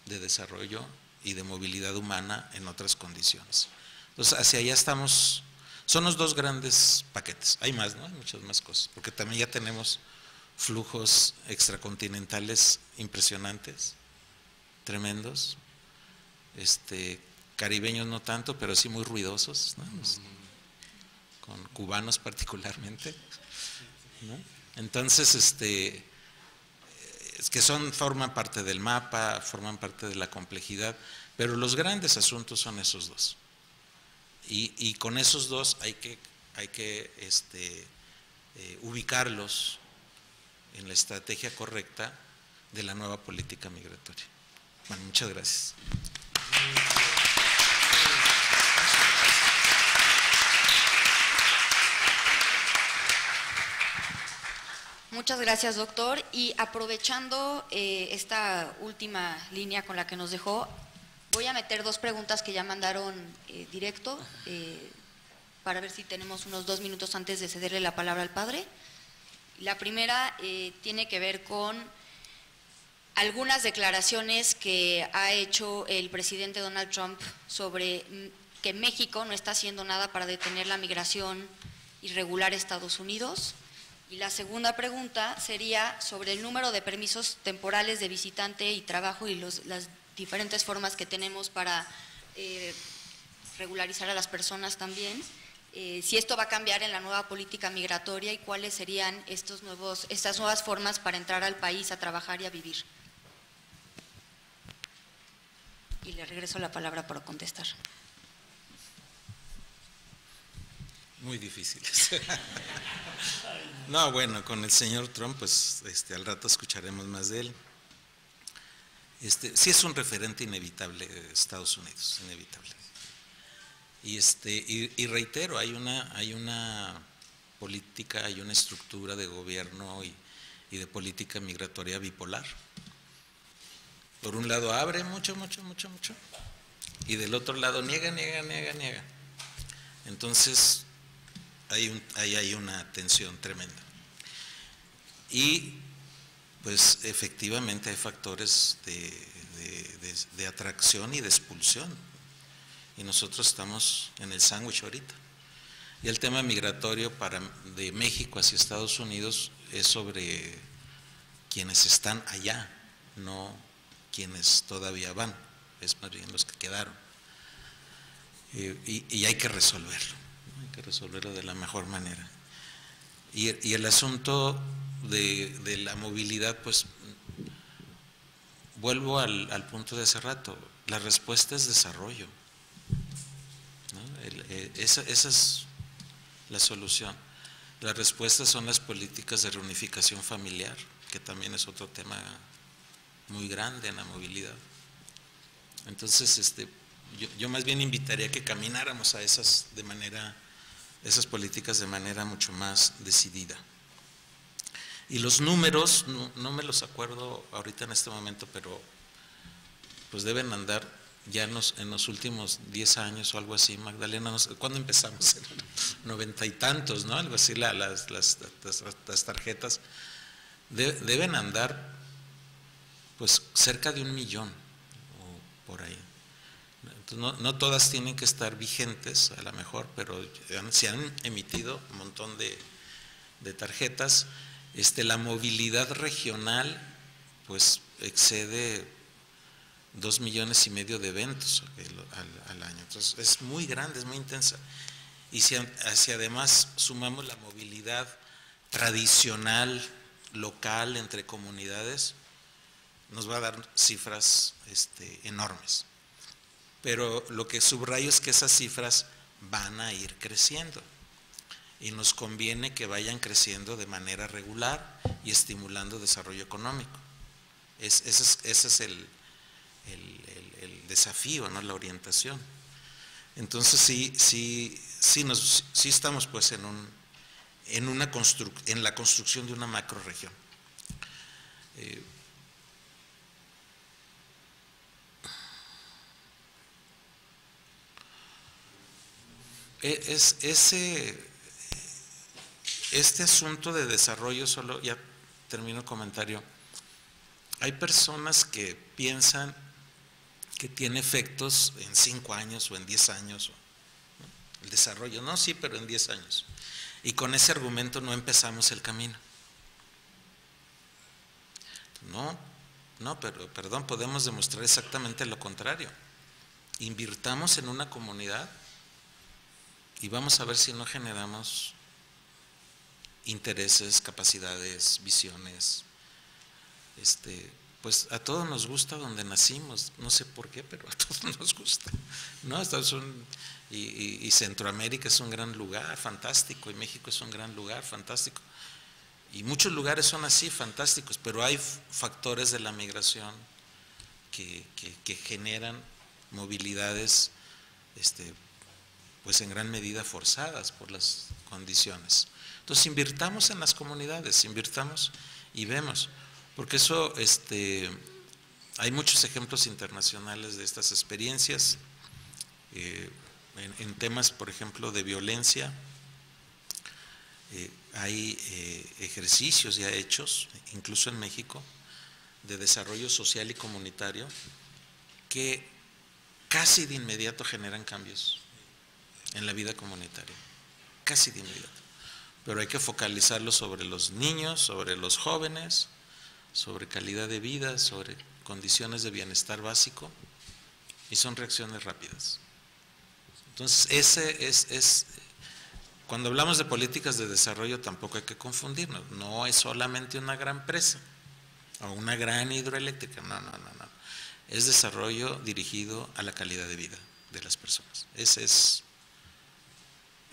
de desarrollo y de movilidad humana en otras condiciones. Entonces, hacia allá estamos. Son los dos grandes paquetes. Hay más, ¿no? Hay muchas más cosas, porque también ya tenemos flujos extracontinentales impresionantes, tremendos, caribeños no tanto, pero sí muy ruidosos, ¿no? Con cubanos particularmente, ¿no? Entonces, es que forman parte del mapa, forman parte de la complejidad, pero los grandes asuntos son esos dos. Y con esos dos hay que ubicarlos en la estrategia correcta de la nueva política migratoria. Bueno, muchas gracias. Muchas gracias, doctor. Y aprovechando esta última línea con la que nos dejó, voy a meter dos preguntas que ya mandaron directo, para ver si tenemos unos 2 minutos antes de cederle la palabra al padre. La primera tiene que ver con algunas declaraciones que ha hecho el presidente Donald Trump sobre que México no está haciendo nada para detener la migración irregular a Estados Unidos. Y la segunda pregunta sería sobre el número de permisos temporales de visitante y trabajo y las diferentes formas que tenemos para regularizar a las personas también. si esto va a cambiar en la nueva política migratoria y cuáles serían estas nuevas formas para entrar al país a trabajar y a vivir. Y le regreso la palabra para contestar. Muy difíciles. No, bueno, con el señor Trump, pues al rato escucharemos más de él. Sí es un referente inevitable Estados Unidos, inevitable. Y reitero, hay una política, hay una estructura de gobierno y de política migratoria bipolar. Por un lado abre mucho, y del otro lado niega. Entonces, ahí hay una tensión tremenda. Y pues efectivamente hay factores de atracción y de expulsión. Y nosotros estamos en el sándwich ahorita. Y el tema migratorio de México hacia Estados Unidos es sobre quienes están allá, no quienes todavía van, es más bien los que quedaron. Y hay que resolverlo, ¿no? Hay que resolverlo de la mejor manera. Y el asunto de la movilidad, pues vuelvo al punto de hace rato, la respuesta es desarrollo, ¿no? Esa es la solución. La respuesta son las políticas de reunificación familiar, que también es otro tema muy grande en la movilidad. Entonces, yo más bien invitaría a que camináramos a esas políticas de manera mucho más decidida. Y los números, no me los acuerdo ahorita en este momento, pero pues deben andar ya en los últimos 10 años o algo así, Magdalena, ¿cuándo empezamos? En 90 y tantos, ¿no? Algo así, las tarjetas deben andar pues cerca de 1 millón o por ahí. Entonces, no todas tienen que estar vigentes, a lo mejor, pero se han emitido un montón de tarjetas. La movilidad regional pues excede 2,5 millones de eventos al año. Entonces es muy grande, es muy intensa. Y si además sumamos la movilidad tradicional, local, entre comunidades, nos va a dar cifras enormes. Pero lo que subrayo es que esas cifras van a ir creciendo. Y nos conviene que vayan creciendo de manera regular y estimulando desarrollo económico. Ese es el desafío, ¿no? La orientación. Entonces sí estamos pues en la construcción de una macrorregión. Este asunto de desarrollo, solo ya termino el comentario, hay personas que piensan que tiene efectos en 5 años o en 10 años, ¿no? El desarrollo, no, sí, pero en 10 años. Y con ese argumento no empezamos el camino. No, pero perdón, podemos demostrar exactamente lo contrario. Invirtamos en una comunidad y vamos a ver si no generamos intereses, capacidades, visiones. Pues a todos nos gusta donde nacimos, no sé por qué, pero a todos nos gusta, ¿no? Y Centroamérica es un gran lugar, fantástico, y México es un gran lugar, fantástico. Y muchos lugares son así, fantásticos, pero hay factores de la migración que generan movilidades, pues en gran medida forzadas por las condiciones. Entonces invirtamos en las comunidades, invirtamos y vemos, porque eso, hay muchos ejemplos internacionales de estas experiencias, en temas, por ejemplo, de violencia, hay ejercicios ya hechos, incluso en México, de desarrollo social y comunitario, que casi de inmediato generan cambios en la vida comunitaria, casi de inmediato. Pero hay que focalizarlo sobre los niños, sobre los jóvenes, sobre calidad de vida, sobre condiciones de bienestar básico, y son reacciones rápidas. Entonces, ese es cuando hablamos de políticas de desarrollo tampoco hay que confundirnos, no es solamente una gran presa o una gran hidroeléctrica, no. Es desarrollo dirigido a la calidad de vida de las personas. Ese es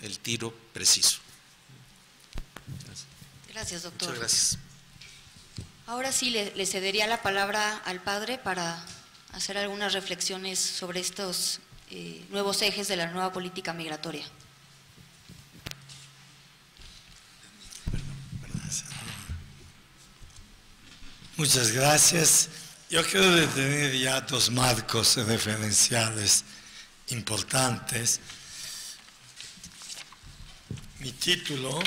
el tiro preciso. Gracias, doctor. Muchas gracias. Ahora sí le cedería la palabra al padre para hacer algunas reflexiones sobre estos nuevos ejes de la nueva política migratoria. Muchas gracias. Yo quiero detener ya dos marcos referenciales importantes. Mi título,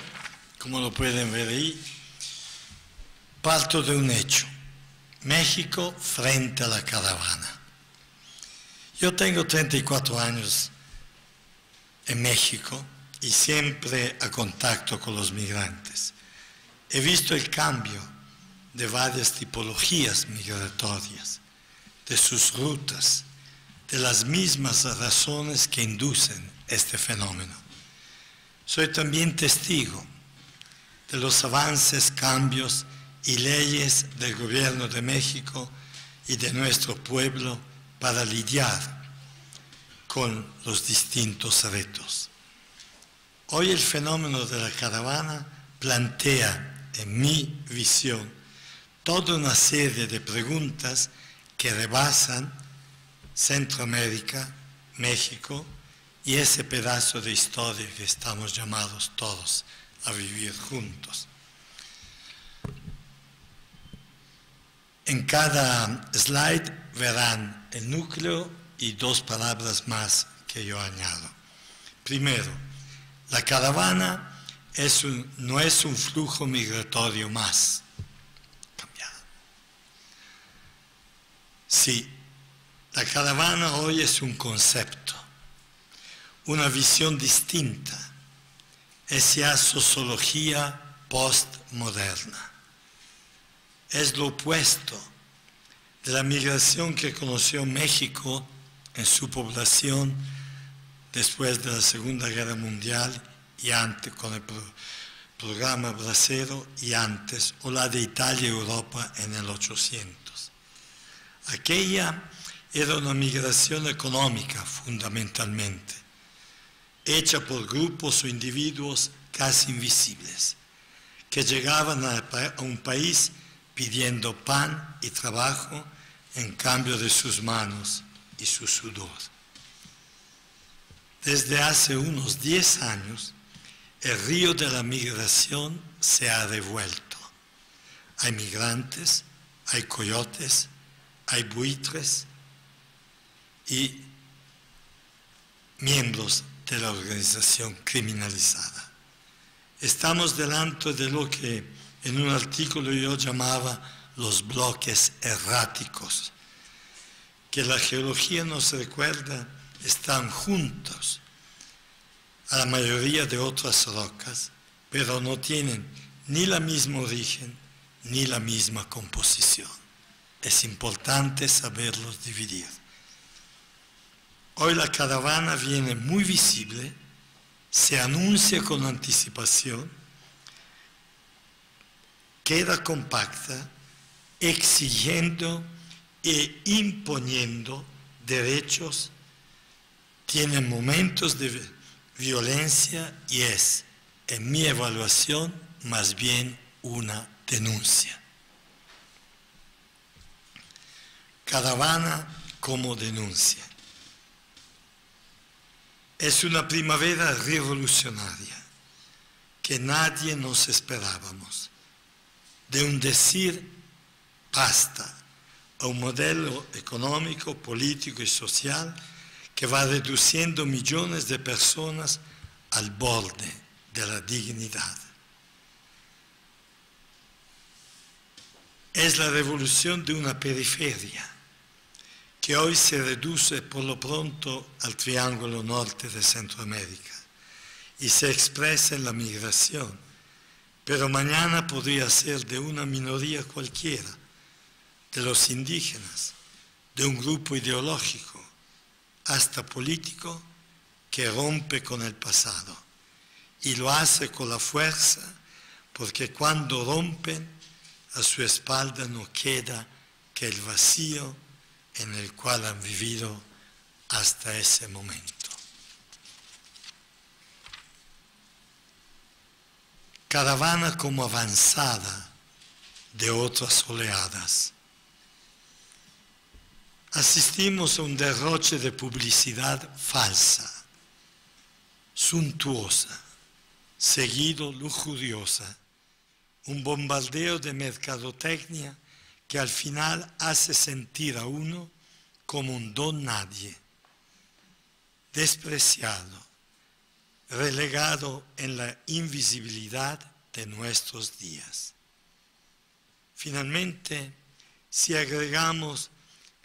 como lo pueden ver ahí, parto de un hecho: México frente a la caravana. Yo tengo 34 años en México y siempre a contacto con los migrantes. He visto el cambio de varias tipologías migratorias, de sus rutas, de las mismas razones que inducen este fenómeno. Soy también testigo de los avances, cambios y leyes del Gobierno de México y de nuestro pueblo para lidiar con los distintos retos. Hoy el fenómeno de la caravana plantea, en mi visión, toda una serie de preguntas que rebasan Centroamérica, México y ese pedazo de historia que estamos llamados todos a vivir juntos. En cada slide verán el núcleo y dos palabras más que yo añado. Primero, la caravana no es un flujo migratorio más. Sí, la caravana hoy es un concepto, una visión distinta, es ya sociología postmoderna. Es lo opuesto de la migración que conoció México en su población después de la Segunda Guerra Mundial y antes con el programa Bracero y antes, o la de Italia y Europa en el 800. Aquella era una migración económica fundamentalmente, hecha por grupos o individuos casi invisibles, que llegaban a un país pidiendo pan y trabajo en cambio de sus manos y su sudor. Desde hace unos 10 años, el río de la migración se ha revuelto. Hay migrantes, hay coyotes, hay buitres y miembros de la organización criminalizada. Estamos delante de lo que en un artículo yo llamaba los bloques erráticos, que la geología nos recuerda están juntos a la mayoría de otras rocas, pero no tienen ni la misma origen ni la misma composición. Es importante saberlos dividir. Hoy la caravana viene muy visible, se anuncia con anticipación, queda compacta, exigiendo e imponiendo derechos, tiene momentos de violencia y es, en mi evaluación, más bien una denuncia. Caravana como denuncia. Es una primavera revolucionaria que nadie nos esperábamos. De un decir basta a un modelo económico, político y social que va reduciendo millones de personas al borde de la dignidad. Es la revolución de una periferia que hoy se reduce por lo pronto al triángulo norte de Centroamérica y se expresa en la migración, pero mañana podría ser de una minoría cualquiera, de los indígenas, de un grupo ideológico, hasta político, que rompe con el pasado y lo hace con la fuerza, porque cuando rompen, a su espalda no queda que el vacío en el cual han vivido hasta ese momento. Caravana como avanzada de otras oleadas. Asistimos a un derroche de publicidad falsa, suntuosa, seguido lujuriosa, un bombardeo de mercadotecnia que al final hace sentir a uno como un don nadie, despreciado, relegado en la invisibilidad de nuestros días. Finalmente, si agregamos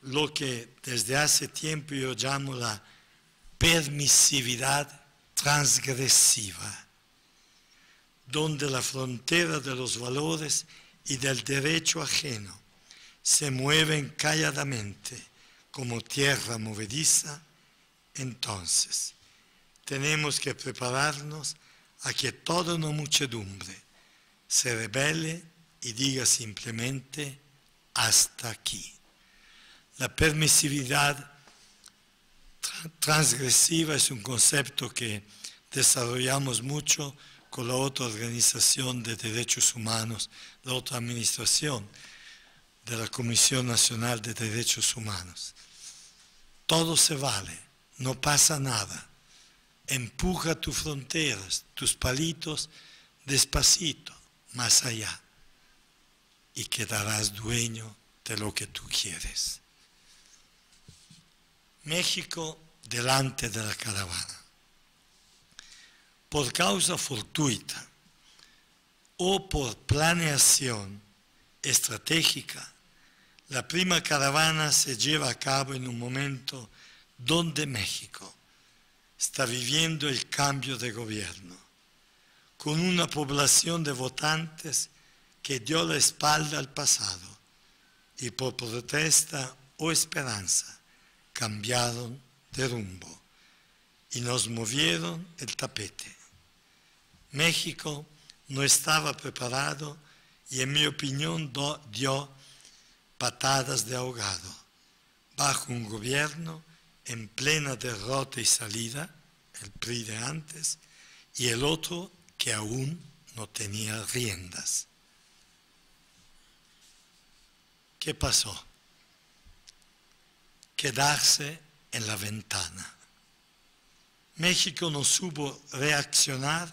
lo que desde hace tiempo yo llamo la permisividad transgresiva, donde la frontera de los valores y del derecho ajeno se mueven calladamente como tierra movediza, entonces tenemos que prepararnos a que toda una muchedumbre se rebele y diga simplemente hasta aquí. La permisividad transgresiva es un concepto que desarrollamos mucho con la otra organización de derechos humanos, la otra administración de la Comisión Nacional de Derechos Humanos. Todo se vale, no pasa nada. Empuja tus fronteras, tus palitos, despacito, más allá, y quedarás dueño de lo que tú quieres. México delante de la caravana. Por causa fortuita o por planeación estratégica, la prima caravana se lleva a cabo en un momento donde México está viviendo el cambio de gobierno, con una población de votantes que dio la espalda al pasado y por protesta o esperanza cambiaron de rumbo y nos movieron el tapete. México no estaba preparado y en mi opinión dio patadas de ahogado bajo un gobierno en plena derrota y salida, el PRI de antes, y el otro que aún no tenía riendas. ¿Qué pasó? Quedarse en la ventana. México no supo reaccionar,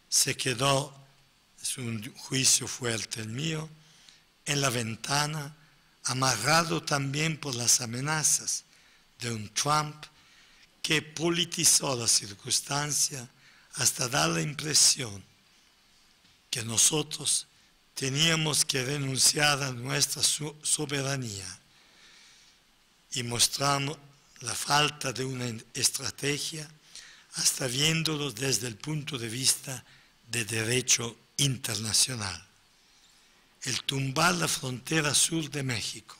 se quedó, es un juicio fuerte el mío, en la ventana, amarrado también por las amenazas de un Trump que politizó la circunstancia hasta dar la impresión que nosotros teníamos que renunciar a nuestra soberanía y mostramos la falta de una estrategia hasta viéndolo desde el punto de vista de derecho internacional. El tumbar la frontera sur de México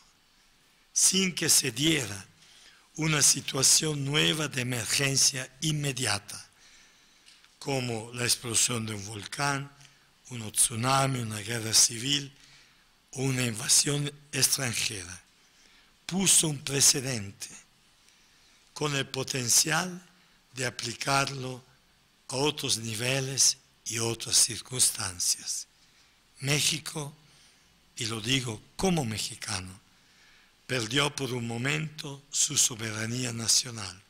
sin que se diera una situación nueva de emergencia inmediata, como la explosión de un volcán, un tsunami, una guerra civil o una invasión extranjera, puso un precedente con el potencial de aplicarlo a otros niveles y otras circunstancias. México, y lo digo como mexicano, perdió por un momento su soberanía nacional.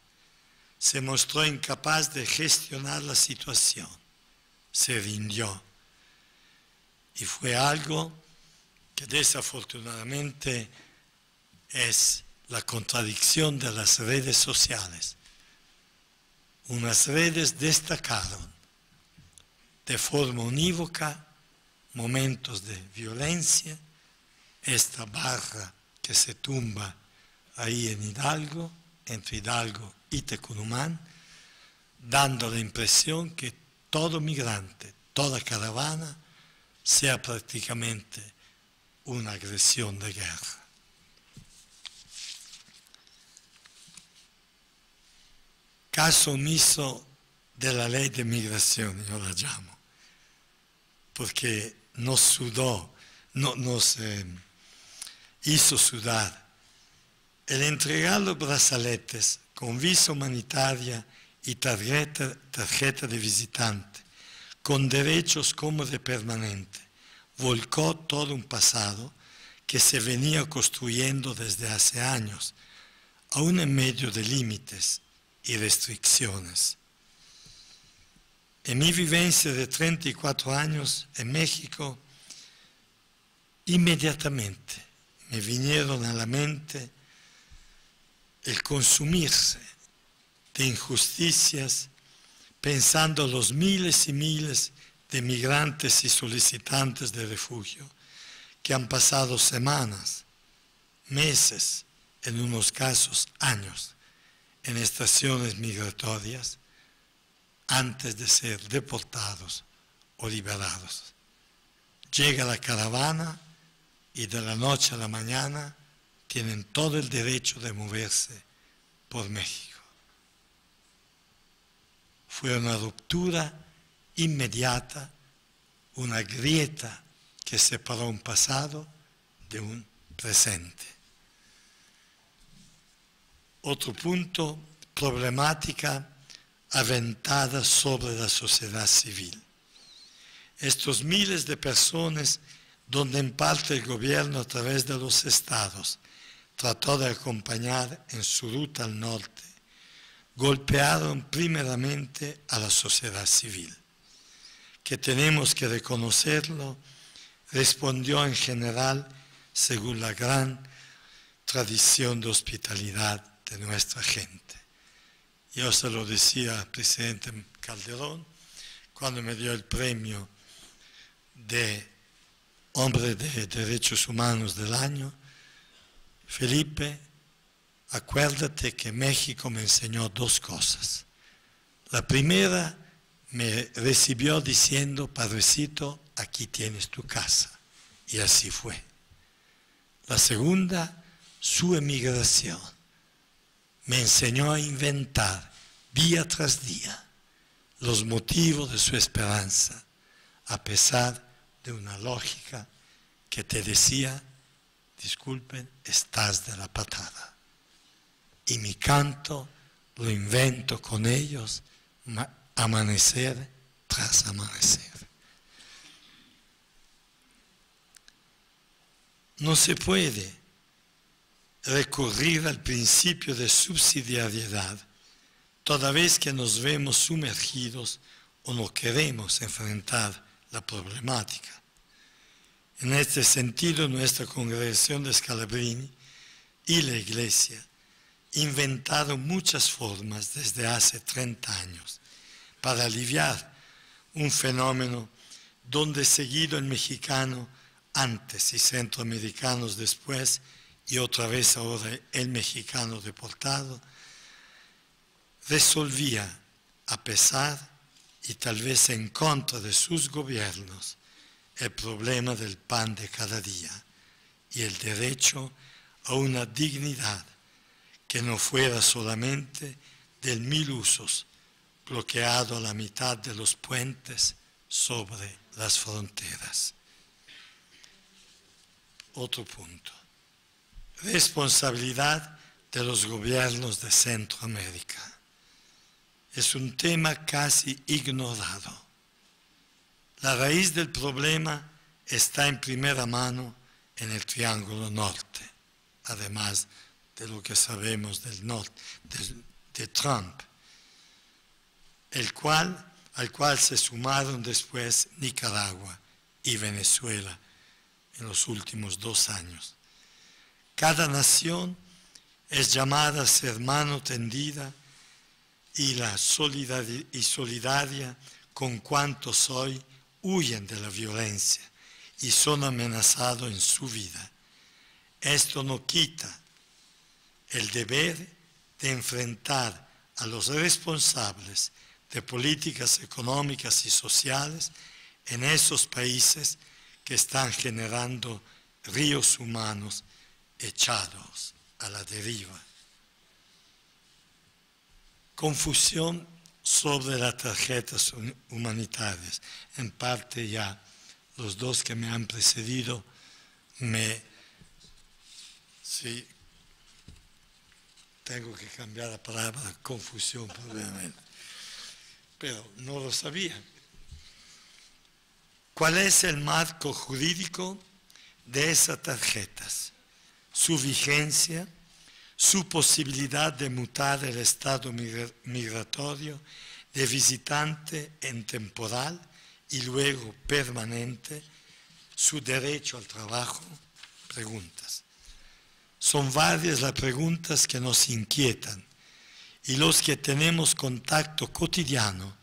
Se mostró incapaz de gestionar la situación. Se rindió. Y fue algo que desafortunadamente es la contradicción de las redes sociales. Unas redes destacaron de forma unívoca momentos de violencia, esta barra que se tumba ahí en Hidalgo, entre Hidalgo y Tecunumán, dando la impresión que todo migrante, toda caravana, sea prácticamente una agresión de guerra. Caso omiso de la ley de migración, yo la llamo, porque nos sudó, nos hizo sudar. El entregar los brazaletes con visa humanitaria y tarjeta de visitante, con derechos como de permanente, volcó todo un pasado que se venía construyendo desde hace años, aún en medio de límites y restricciones. En mi vivencia de 34 años en México, inmediatamente me vinieron a la mente el consumirse de injusticias, pensando los miles y miles de migrantes y solicitantes de refugio que han pasado semanas, meses, en unos casos años, en estaciones migratorias antes de ser deportados o liberados. Llega la caravana y de la noche a la mañana tienen todo el derecho de moverse por México. Fue una ruptura inmediata, una grieta que separó un pasado de un presente. Otro punto, problemática aventada sobre la sociedad civil. Estos miles de personas, donde en parte el gobierno a través de los estados trató de acompañar en su ruta al norte, golpearon primeramente a la sociedad civil, que tenemos que reconocerlo, respondió en general según la gran tradición de hospitalidad de nuestra gente. Yo se lo decía al presidente Calderón cuando me dio el premio de Hombre de Derechos Humanos del año: Felipe, acuérdate que México me enseñó dos cosas. La primera, me recibió diciendo: Padrecito, aquí tienes tu casa. Y así fue. La segunda, su emigración. Me enseñó a inventar día tras día los motivos de su esperanza, a pesar de una lógica que te decía: disculpen, estás de la patada. Y mi canto lo invento con ellos, amanecer tras amanecer. No se puede recurrir al principio de subsidiariedad toda vez que nos vemos sumergidos o no queremos enfrentar la problemática. En este sentido, nuestra congregación de Scalabrini y la Iglesia inventaron muchas formas desde hace 30 años para aliviar un fenómeno donde, seguido el mexicano antes y centroamericanos después, y otra vez ahora el mexicano deportado, resolvía, a pesar y tal vez en contra de sus gobiernos, el problema del pan de cada día y el derecho a una dignidad que no fuera solamente del mil usos, bloqueado a la mitad de los puentes sobre las fronteras. Otro punto. Responsabilidad de los gobiernos de Centroamérica. Es un tema casi ignorado. La raíz del problema está en primera mano en el Triángulo Norte, además de lo que sabemos del norte, de Trump, al cual se sumaron después Nicaragua y Venezuela en los últimos 2 años. Cada nación es llamada a ser mano tendida y solidaria con cuantos hoy huyen de la violencia y son amenazados en su vida. Esto no quita el deber de enfrentar a los responsables de políticas económicas y sociales en esos países que están generando ríos humanos echados a la deriva. Confusión sobre las tarjetas humanitarias. En parte ya los dos que me han precedido sí, tengo que cambiar la palabra confusión probablemente, pero no lo sabía. ¿Cuál es el marco jurídico de esas tarjetas? Su vigencia, su posibilidad de mutar el estado migratorio de visitante en temporal y luego permanente, su derecho al trabajo. Preguntas. Son varias las preguntas que nos inquietan y los que tenemos contacto cotidiano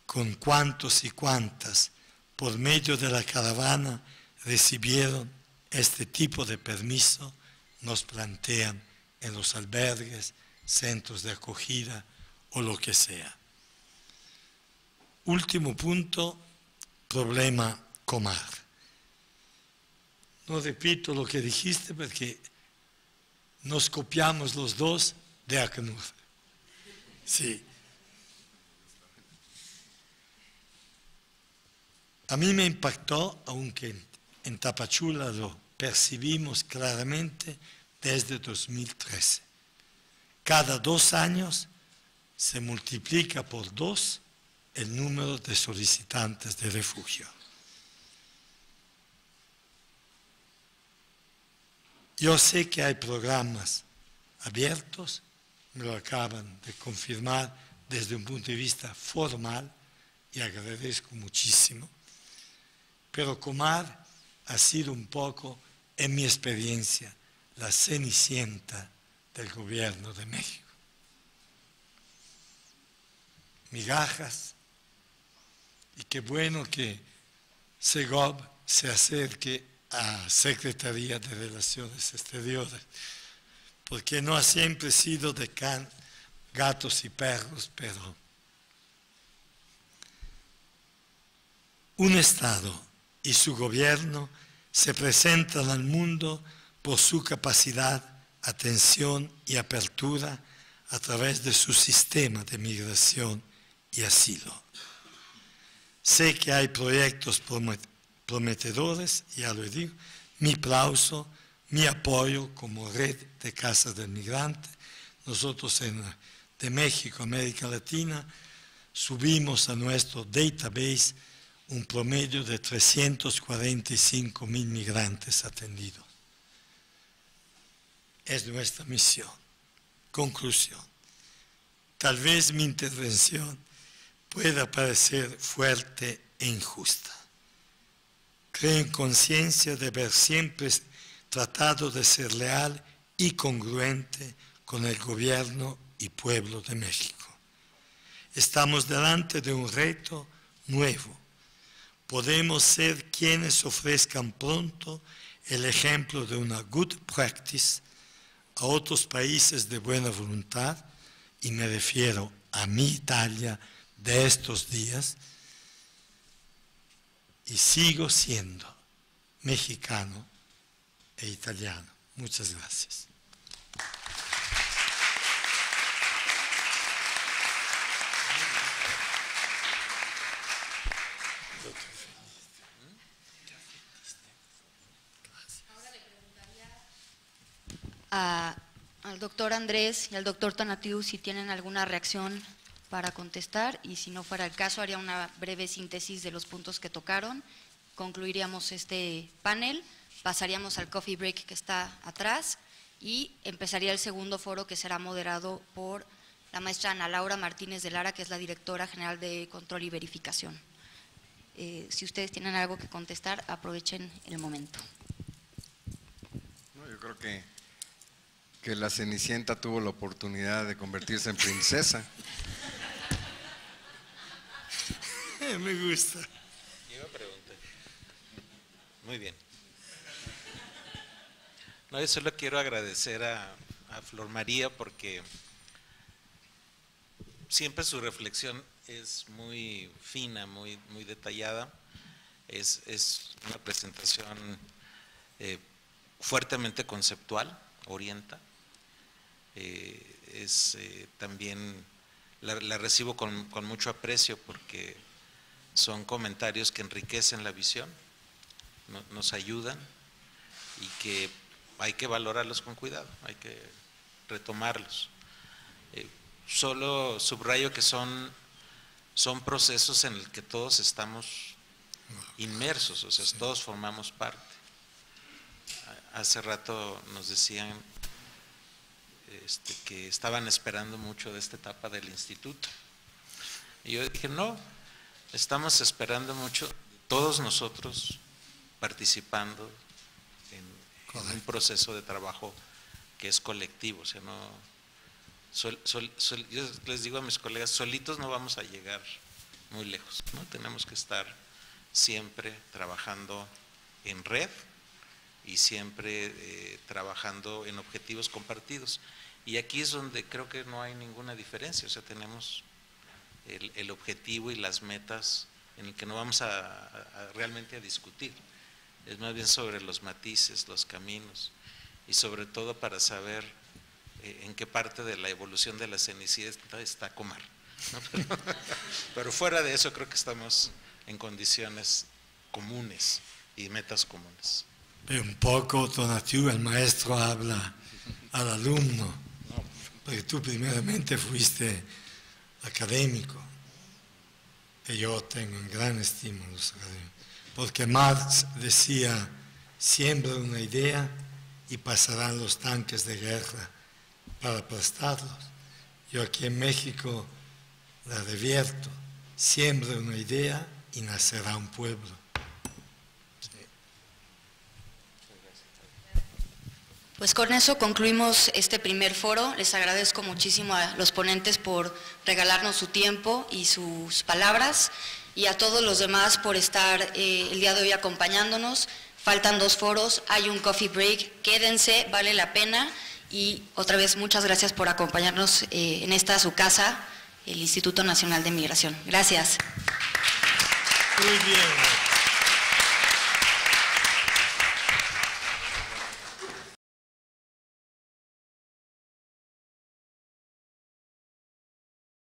con cuantos y cuantas por medio de la caravana recibieron este tipo de permiso, nos plantean en los albergues, centros de acogida o lo que sea. Último punto, problema Comar. No repito lo que dijiste porque nos copiamos los dos de ACNUR. Sí. A mí me impactó, aunque en Tapachula lo percibimos claramente desde 2013. Cada 2 años se multiplica por 2 el número de solicitantes de refugio. Yo sé que hay programas abiertos, me lo acaban de confirmar desde un punto de vista formal y agradezco muchísimo, pero Comar ha sido un poco, en mi experiencia, la cenicienta del gobierno de México. Migajas, y qué bueno que Segov se acerque a Secretaría de Relaciones Exteriores, porque no ha siempre sido de gatos y perros, pero un Estado y su gobierno se presentan al mundo por su capacidad, atención y apertura a través de su sistema de migración y asilo. Sé que hay proyectos prometedores, ya lo digo, mi aplauso, mi apoyo como red de casas del migrante. Nosotros de México, América Latina, subimos a nuestro database un promedio de 345,000 migrantes atendidos. Es nuestra misión. Conclusión. Tal vez mi intervención pueda parecer fuerte e injusta. Creo en conciencia de haber siempre tratado de ser leal y congruente con el gobierno y pueblo de México. Estamos delante de un reto nuevo. Podemos ser quienes ofrezcan pronto el ejemplo de una good practice a otros países de buena voluntad, y me refiero a mi Italia de estos días, y sigo siendo mexicano e italiano. Muchas gracias. Al doctor Andrés y al doctor Tonatiuh si tienen alguna reacción para contestar, y si no fuera el caso haría una breve síntesis de los puntos que tocaron, concluiríamos este panel, pasaríamos al coffee break que está atrás y empezaría el segundo foro, que será moderado por la maestra Ana Laura Martínez de Lara, que es la directora general de Control y Verificación. Si ustedes tienen algo que contestar, aprovechen el momento. No, yo creo que la Cenicienta tuvo la oportunidad de convertirse en princesa. Me gusta. Yo pregunté. Muy bien. No, yo solo quiero agradecer a Flor María porque siempre su reflexión es muy fina, muy detallada. Es una presentación fuertemente conceptual, orienta. También la recibo con mucho aprecio porque son comentarios que enriquecen la visión, nos ayudan y que hay que valorarlos con cuidado, hay que retomarlos. Solo subrayo que son procesos en el que todos estamos inmersos, o sea, todos formamos parte. Hace rato nos decían que estaban esperando mucho de esta etapa del instituto. Y yo dije, no, estamos esperando mucho, todos nosotros participando en un proceso de trabajo que es colectivo, o sea, yo les digo a mis colegas, solitos no vamos a llegar muy lejos, ¿no? Tenemos que estar siempre trabajando en red y siempre trabajando en objetivos compartidos. Y aquí es donde creo que no hay ninguna diferencia, o sea, tenemos el objetivo y las metas en el que no vamos realmente a discutir, es más bien sobre los matices, los caminos, y sobre todo para saber en qué parte de la evolución de la CENICID está Comar, ¿no? Pero fuera de eso creo que estamos en condiciones comunes y metas comunes. Pero un poco, Tonatiuh, el maestro habla al alumno, porque tú primeramente fuiste académico, y yo tengo un gran estima a los académicos, porque Marx decía, siembra una idea y pasarán los tanques de guerra para aplastarlos. Yo aquí en México la revierto, siembra una idea y nacerá un pueblo. Pues con eso concluimos este primer foro. Les agradezco muchísimo a los ponentes por regalarnos su tiempo y sus palabras, y a todos los demás por estar el día de hoy acompañándonos. Faltan 2 foros, hay un coffee break, quédense, vale la pena, y otra vez muchas gracias por acompañarnos en esta su casa, el Instituto Nacional de Migración. Gracias. Muy bien.